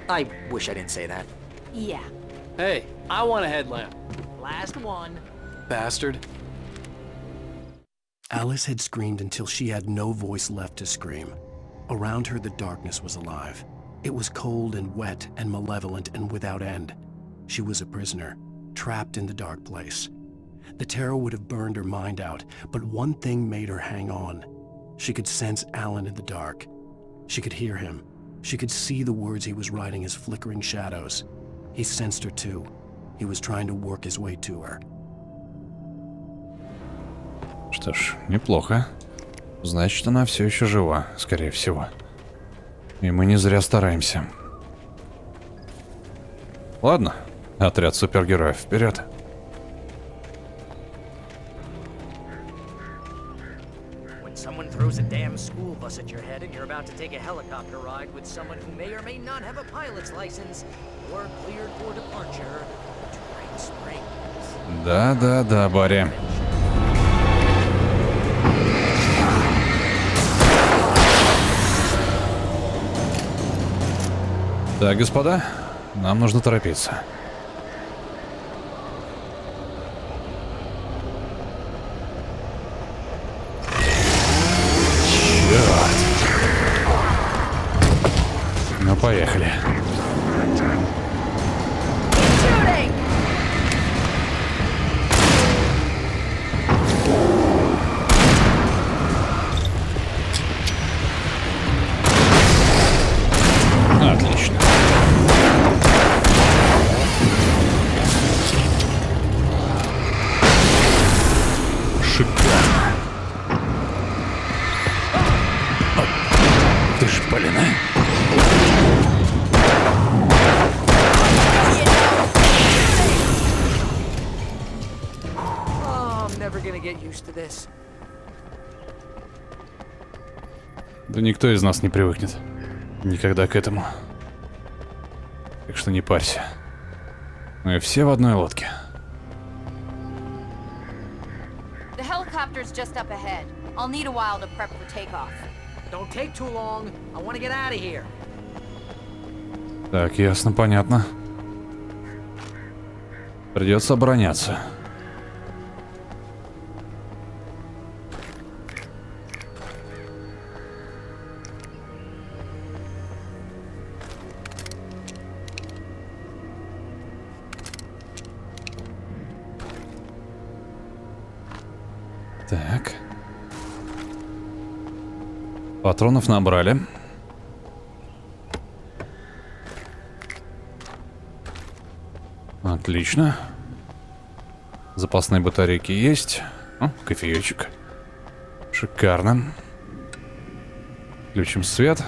I wish I didn't say that. Yeah. Hey, I want a headlamp. Last one. Bastard. Alice had screamed until she had no voice left to scream. Around her, the darkness was alive. It was cold and wet and malevolent and without end. She was a prisoner, trapped in the dark place. The terror would have burned her mind out, but one thing made her hang on. She could sense Alan in the dark. She could hear him. She could see the words he was writing as flickering shadows. He sensed her too. He was trying to work his way to her. Что ж, неплохо. Значит, она все еще жива, скорее всего. И мы не зря стараемся. Ладно, отряд супергероев, вперед. someone throws a damn school bus at your head and you're about to take a helicopter ride with someone who may or may not have a pilot's license or cleared for departure to Bright Springs. Да, Барри. Так, господа, нам нужно торопиться. Ну, поехали. Отлично. Шикарно. Ты ж, блин, а? Да никто из нас не привыкнет. Никогда к этому. Так что не парься. Мы все в одной лодке. The helicopter's just up ahead. I'll need a while to prep for takeoff. Don't take too long. I want to get out of here. Так, ясно, понятно. Придется обороняться. Так. Патронов набрали. Отлично. Запасные батарейки есть. О, кофеечек. Шикарно. Включим свет.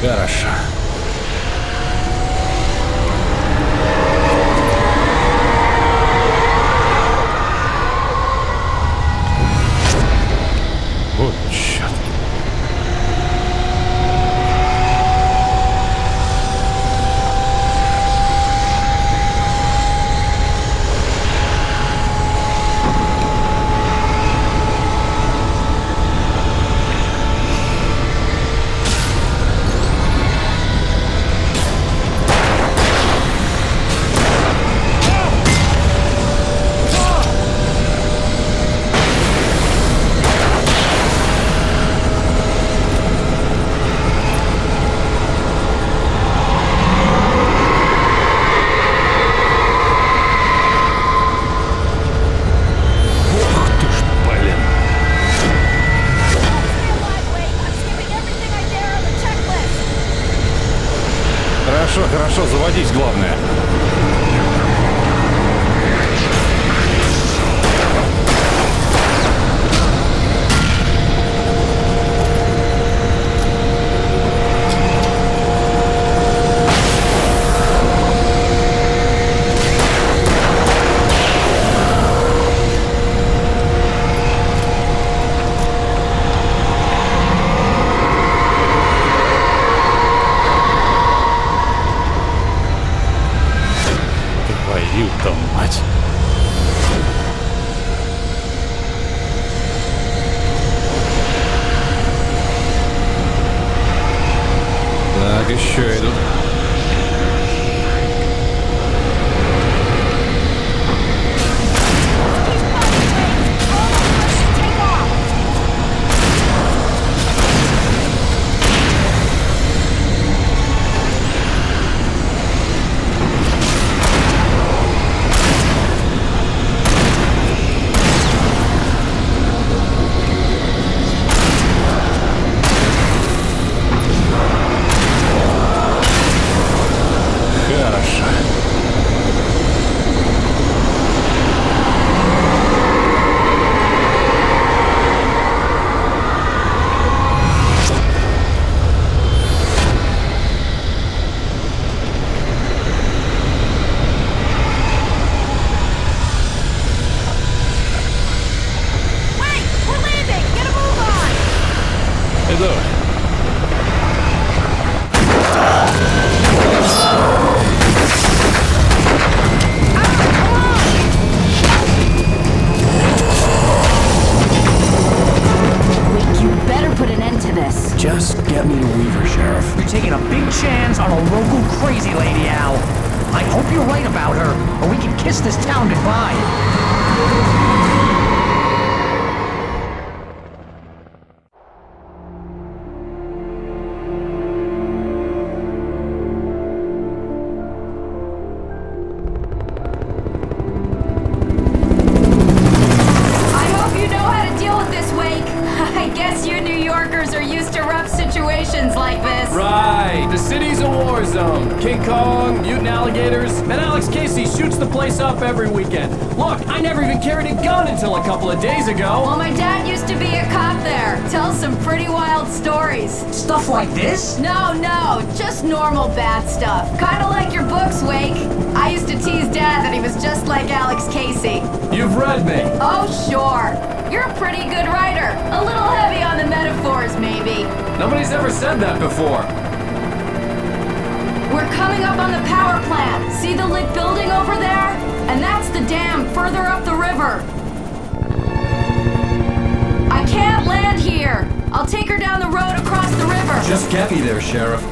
Хорошо. Вот черт. Хорошо, заводись, главное. Иду. Just get me to Weaver, Sheriff. You're taking a big chance on a local crazy lady, Al. I hope you're right about her, or we can kiss this town goodbye. Like this. Right, the city's a war zone. King Kong, mutant alligators, and Alex Casey shoots the place up every weekend. Look, I never even carried a gun until a couple of days ago. Well, my dad used to be a cop there. Tells some pretty wild stories. Stuff like this? No, just normal bad stuff. Kinda like your books, Wake. I used to tease Dad that he was just like Alex Casey. You've read me. Oh, sure. You're a pretty good writer. A little heavy on the metaphors, maybe. Nobody's ever said that before. We're coming up on the power plant. See the lit building over there? And that's the dam further up the river. I can't land here. I'll take her down the road across the river. Just get me there, Sheriff.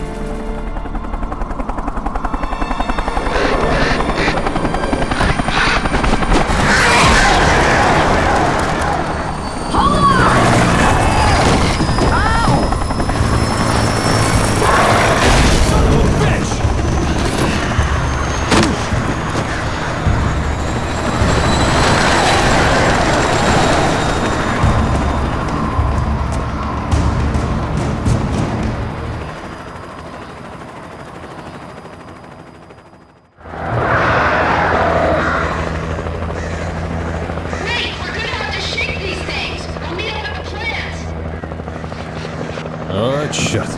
О, черт.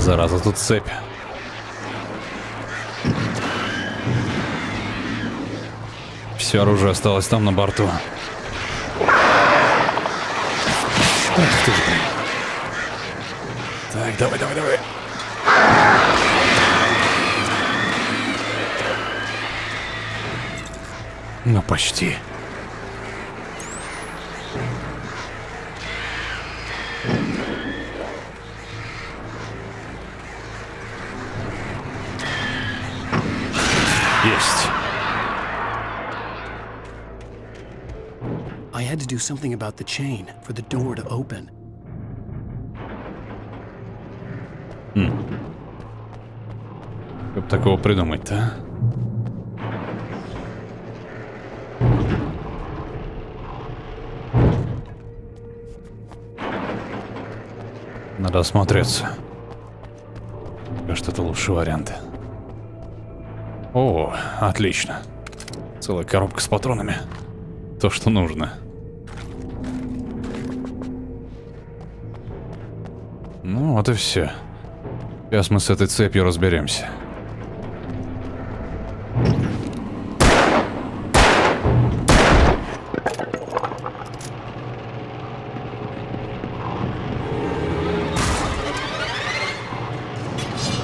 Зараза, тут цепь. Все оружие осталось там на борту. Ах ты ж, блин. Так, давай. Ну, почти. Есть. I had to do something about the chain for the door to open. Как такого придумать-то, а? Надо осмотреться. Кажется, это лучший вариант. О, отлично. Целая коробка с патронами. То, что нужно. Ну, вот и все. Сейчас мы с этой цепью разберемся.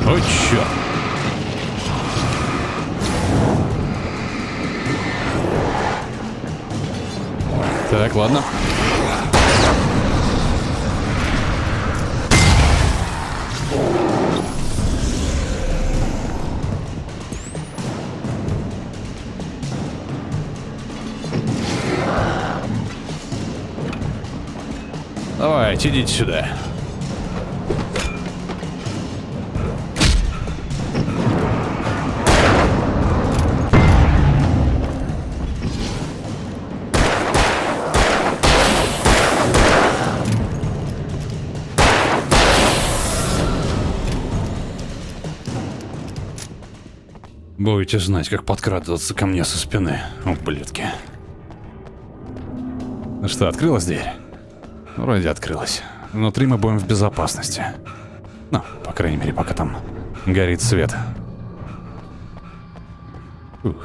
О, чёрт. Так, ладно. Давайте, идите сюда. Будете знать, как подкрадываться ко мне со спины, ублюдки. Ну что, открылась дверь? Вроде открылась. Внутри мы будем в безопасности. Ну, по крайней мере, пока там горит свет. Ух.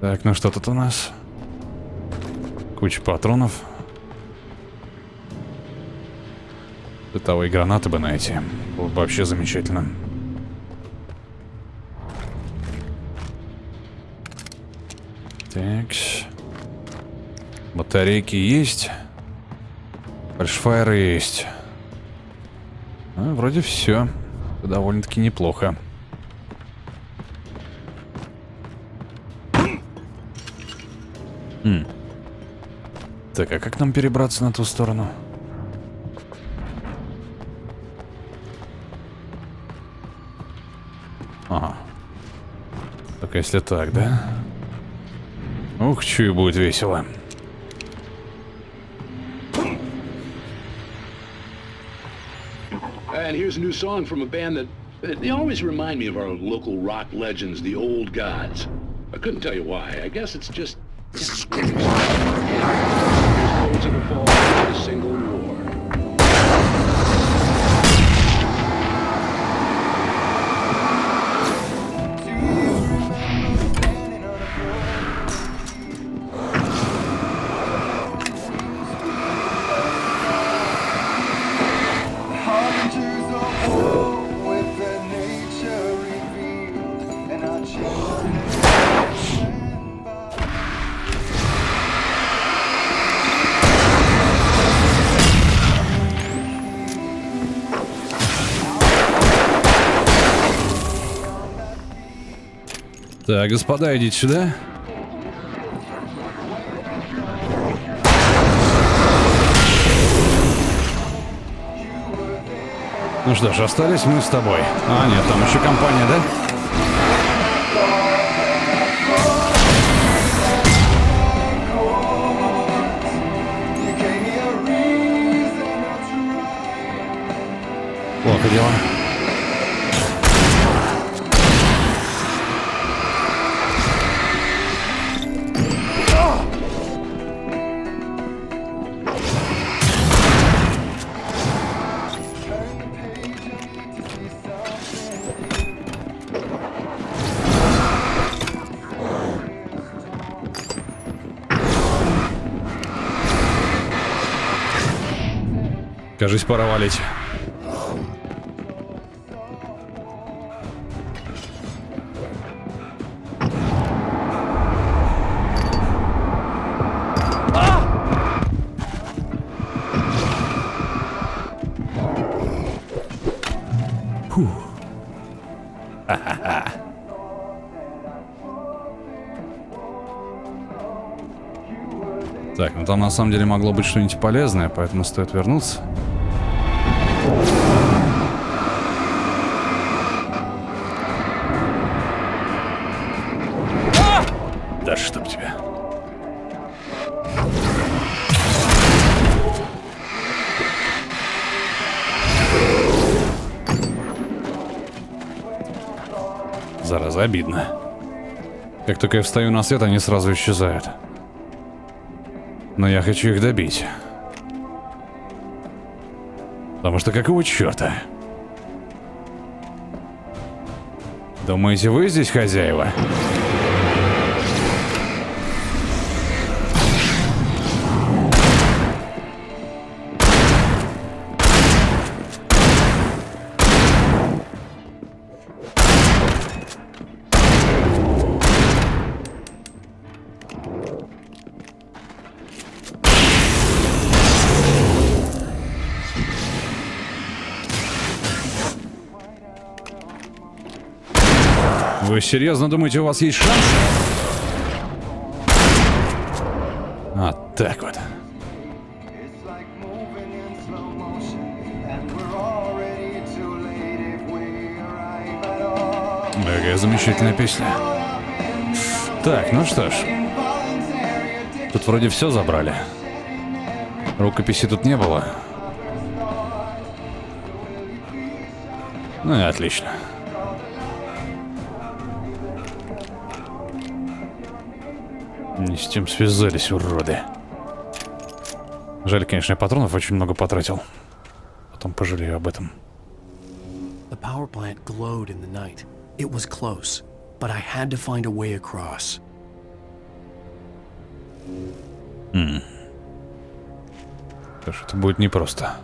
Так, ну что тут у нас? Куча патронов. Световые гранаты бы найти. Было бы вообще замечательно. Так. Батарейки есть. Фальшфайры есть. Ну, вроде все. Довольно-таки неплохо. Так, а как нам перебраться на ту сторону? Ага. Только если так, да? Ух, чую, будет весело. And here's a new song from a band that they always remind me of our local rock legends, the Old Gods. I couldn't tell you why. I guess it's just. Here's Roads of the Fall of a Single War. Так, господа, идите сюда. Ну что ж, остались мы с тобой. А, нет, там еще компания, да? Плохо дело. Кажись, пора валить. Фух. Ха-ха-ха. Так, ну там на самом деле могло быть что-нибудь полезное, поэтому стоит вернуться. Да чтоб тебя. Зараза, обидно. Как только я встаю на свет, они сразу исчезают. Но я хочу их добить. Потому что какого черта? Думаете, вы здесь хозяева? Вы серьезно думаете, у вас есть шанс? Вот так вот. Какая замечательная песня. Так, ну что ж. Тут вроде все забрали. Рукописи тут не было. Ну и отлично. Не с тем связались, уроды. Жаль, конечно, я патронов очень много потратил. Потом пожалею об этом. The power plant glowed in the night. It was close, but I had to find a way across. Что ж, это будет непросто.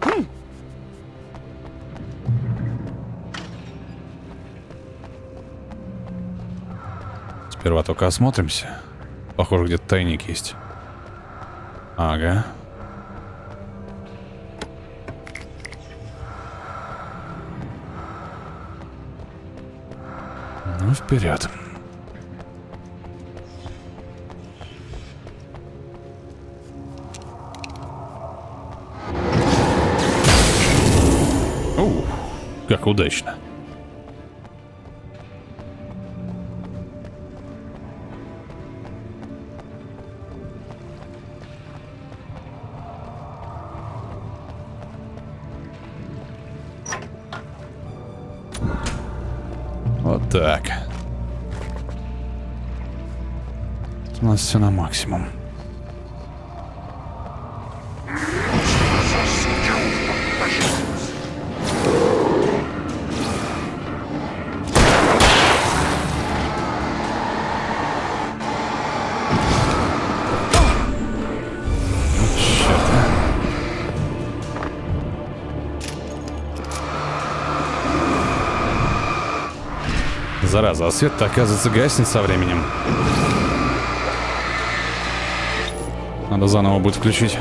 Сперва только осмотримся. Похоже, где-то тайник есть. Ага. Ну, вперед. Как удачно. Вот так. У нас все на максимум. Зараза, а свет-то, оказывается, гаснет со временем. Надо заново будет включить.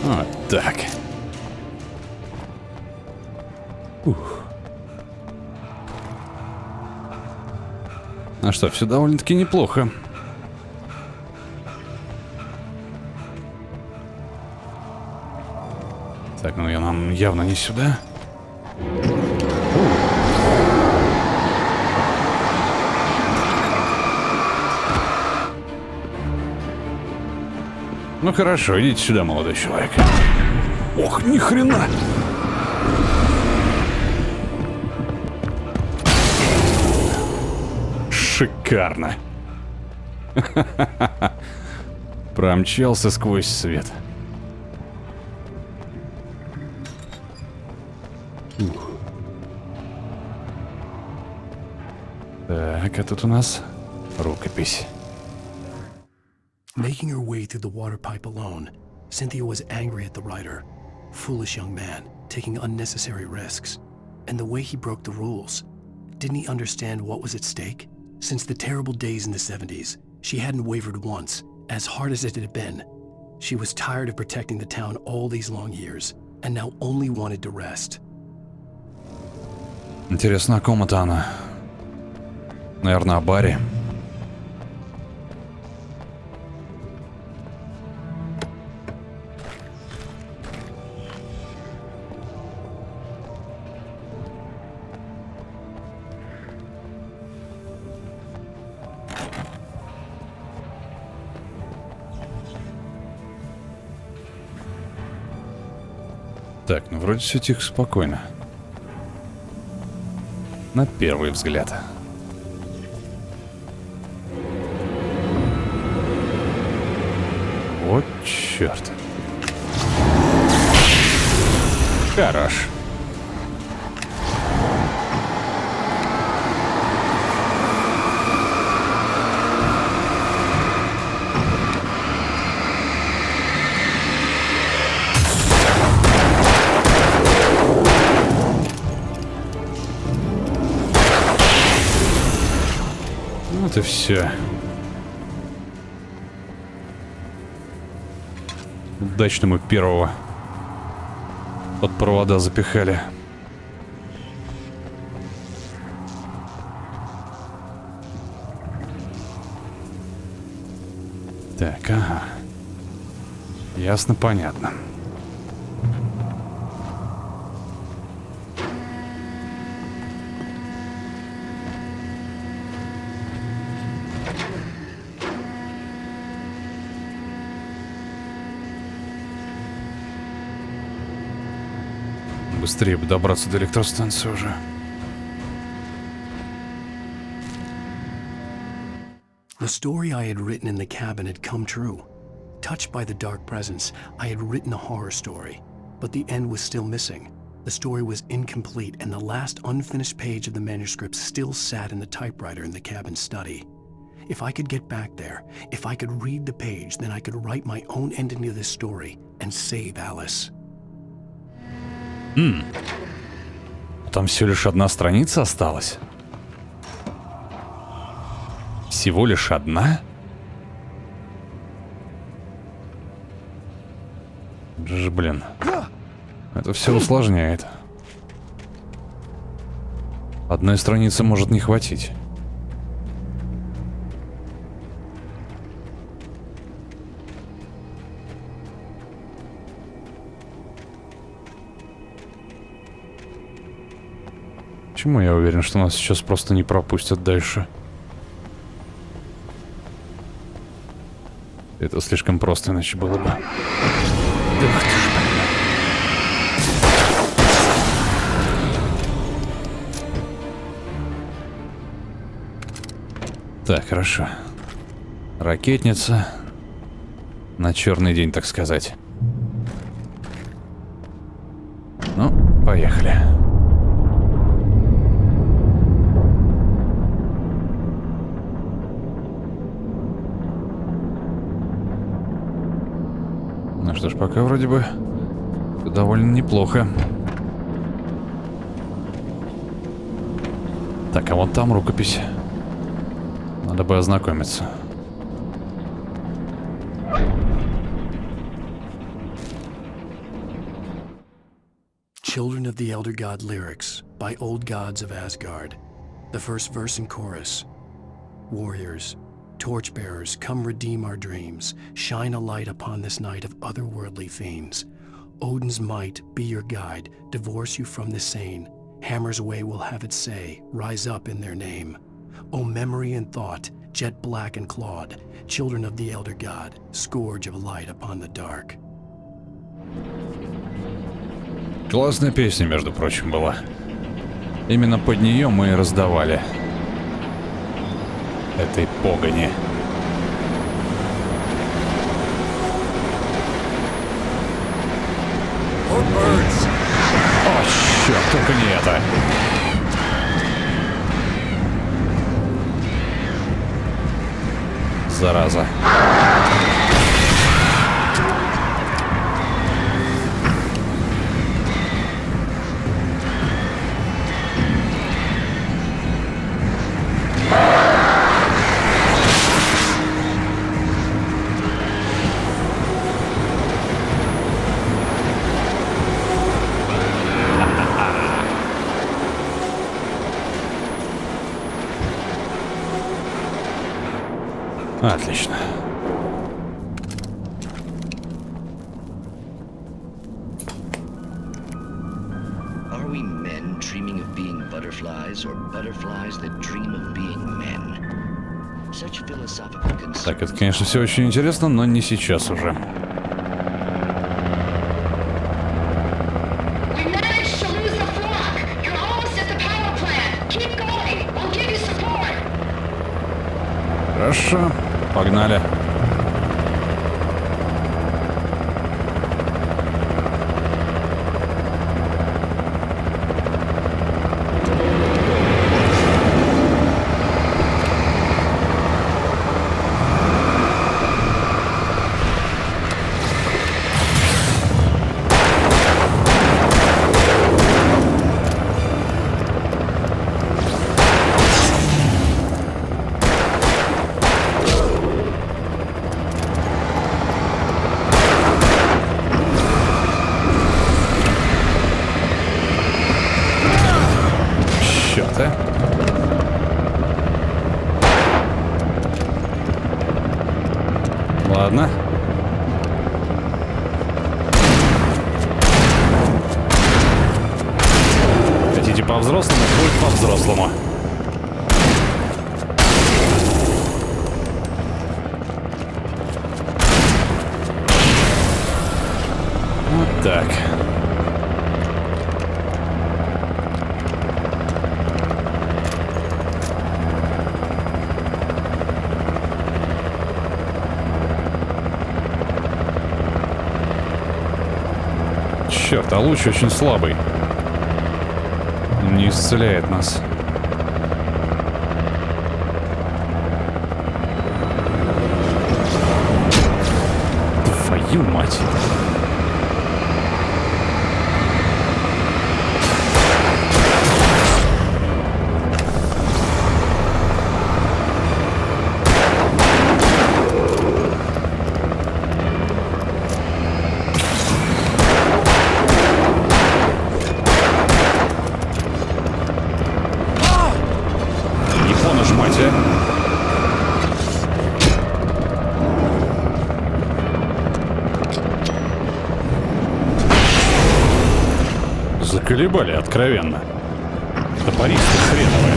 Вот так. А что, все довольно-таки неплохо. Так, ну я нам явно не сюда. Ну хорошо, идите сюда, молодой человек. Ох, ни хрена! Шикарно. Промчался сквозь свет. Так, а тут у нас рукопись. Making her way through the water pipe alone, Cynthia was angry at the writer. Foolish young man, taking unnecessary risks. And the way he broke the rules. Didn't he understand what was at stake? Since the terrible days in the 70s, she hadn't wavered once, as hard as it had been. She was tired of protecting the town all these long years, and now only wanted to rest. Интересно, о ком это она? Наверное, о баре. Так, ну вроде все тихо, спокойно. На первый взгляд. Вот черт. Хорош. Вот и все. Удачно мы первого под провода запихали. Так, ага. Ясно, понятно. Быстрее бы добраться до электростанции уже. The story I had written in the cabin had come true. Touched by the dark presence, I had written a horror story, but the end was still missing. The story was incomplete, and the last unfinished page of the manuscript still sat in the typewriter in the cabin study. If I could get back there, if I could read the page, then I could write my own ending to this story and save Alice. Там всего лишь одна страница осталась. Всего лишь одна? Блин. Это все усложняет. Одной страницы может не хватить. Почему я уверен, что нас сейчас просто не пропустят дальше? Это слишком просто, иначе было бы. Так, хорошо. Ракетница. На черный день, так сказать. Ну, поехали. Ну что ж, пока вроде бы довольно неплохо. Так, а вот там рукопись. Надо бы ознакомиться. Children of the Elder God lyrics by Old Gods of Asgard. The first verse and chorus. Warriors, torchbearers, come redeem our dreams. Shine a light upon this night of otherworldly fiends. Odin's might be your guide. Divorce you from the sane. Hammer's way will have its say. Rise up in their name. O memory and thought, jet black and clawed, children of the Elder God, scourge of light upon the dark. Классная песня, между прочим, была. Именно под нее мы и раздавали этой погони. О, черт, только не это. Зараза. Отлично. Are we men dreaming of being butterflies or butterflies that dream of being men? Such philosophical concerns. Так, это, конечно, все очень интересно, но не сейчас уже. Хорошо, погнали. Ладно. Хотите по-взрослому? Будет по-взрослому. Вот так. Черт, а луч очень слабый. Он не исцеляет нас. Твою мать. Заколебали откровенно. Топористы хреновые.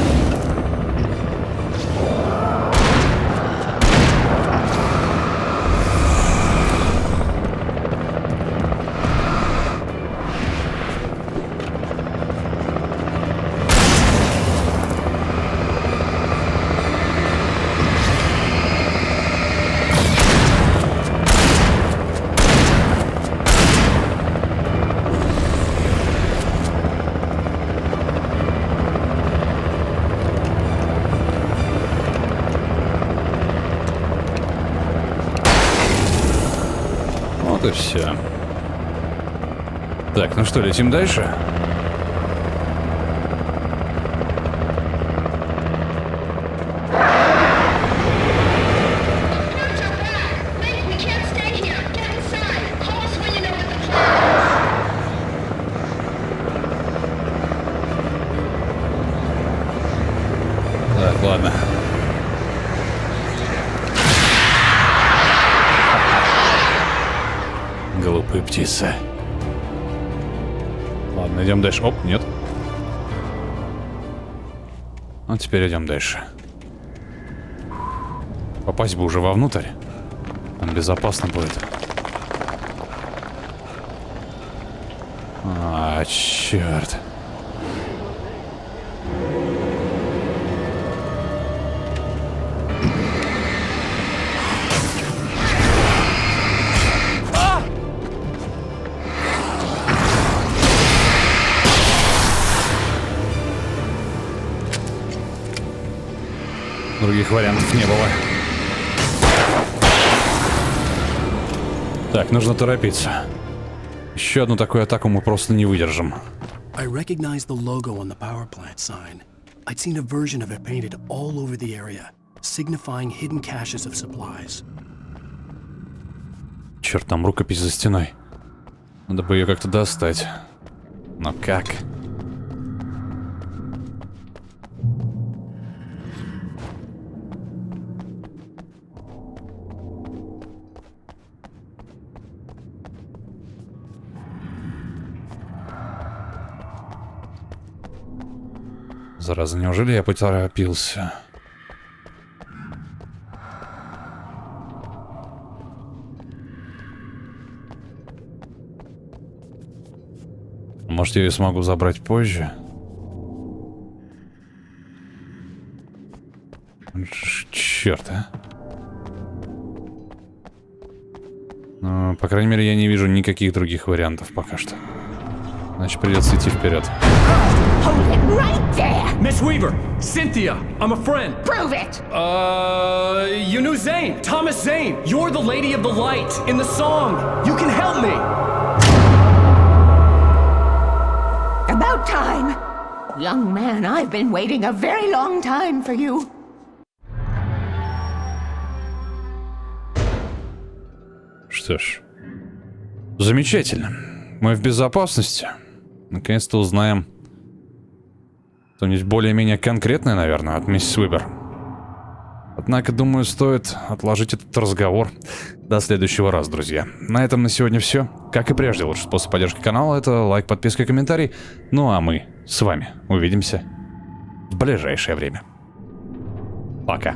Вот и все. Так, ну что, летим дальше? Так, ладно. Глупые птицы. Ладно, идем дальше. Оп, нет. А теперь идем дальше. Попасть бы уже вовнутрь. Там безопасно будет. А, черт. Других вариантов не было. Так, нужно торопиться. Еще одну такую атаку мы просто не выдержим. I recognized the logo on the power plant sign. I'd seen a version of it painted all over the area, signifying hidden caches of supplies. Черт, там рукопись за стеной. Надо бы ее как-то достать. Но как? Зараза, неужели я поторопился? Может, я ее смогу забрать позже? Черт, а? Ну, по крайней мере, я не вижу никаких других вариантов пока что. Значит, придется идти вперед. Hold it right there! Miss Weaver! Cynthia! I'm a friend! Prove it! You knew Zane! Thomas Zane! You're the lady of the light in the song! You can help me! About time! Young man, I've been waiting a very long time for you. Что ж, замечательно. Мы в безопасности. Наконец-то узнаем что-нибудь более-менее конкретное, наверное, от миссис Уибер. Однако, думаю, стоит отложить этот разговор до следующего раза, друзья. На этом на сегодня все. Как и прежде, лучший способ поддержки канала — это лайк, подписка и комментарий. Ну а мы с вами увидимся в ближайшее время. Пока.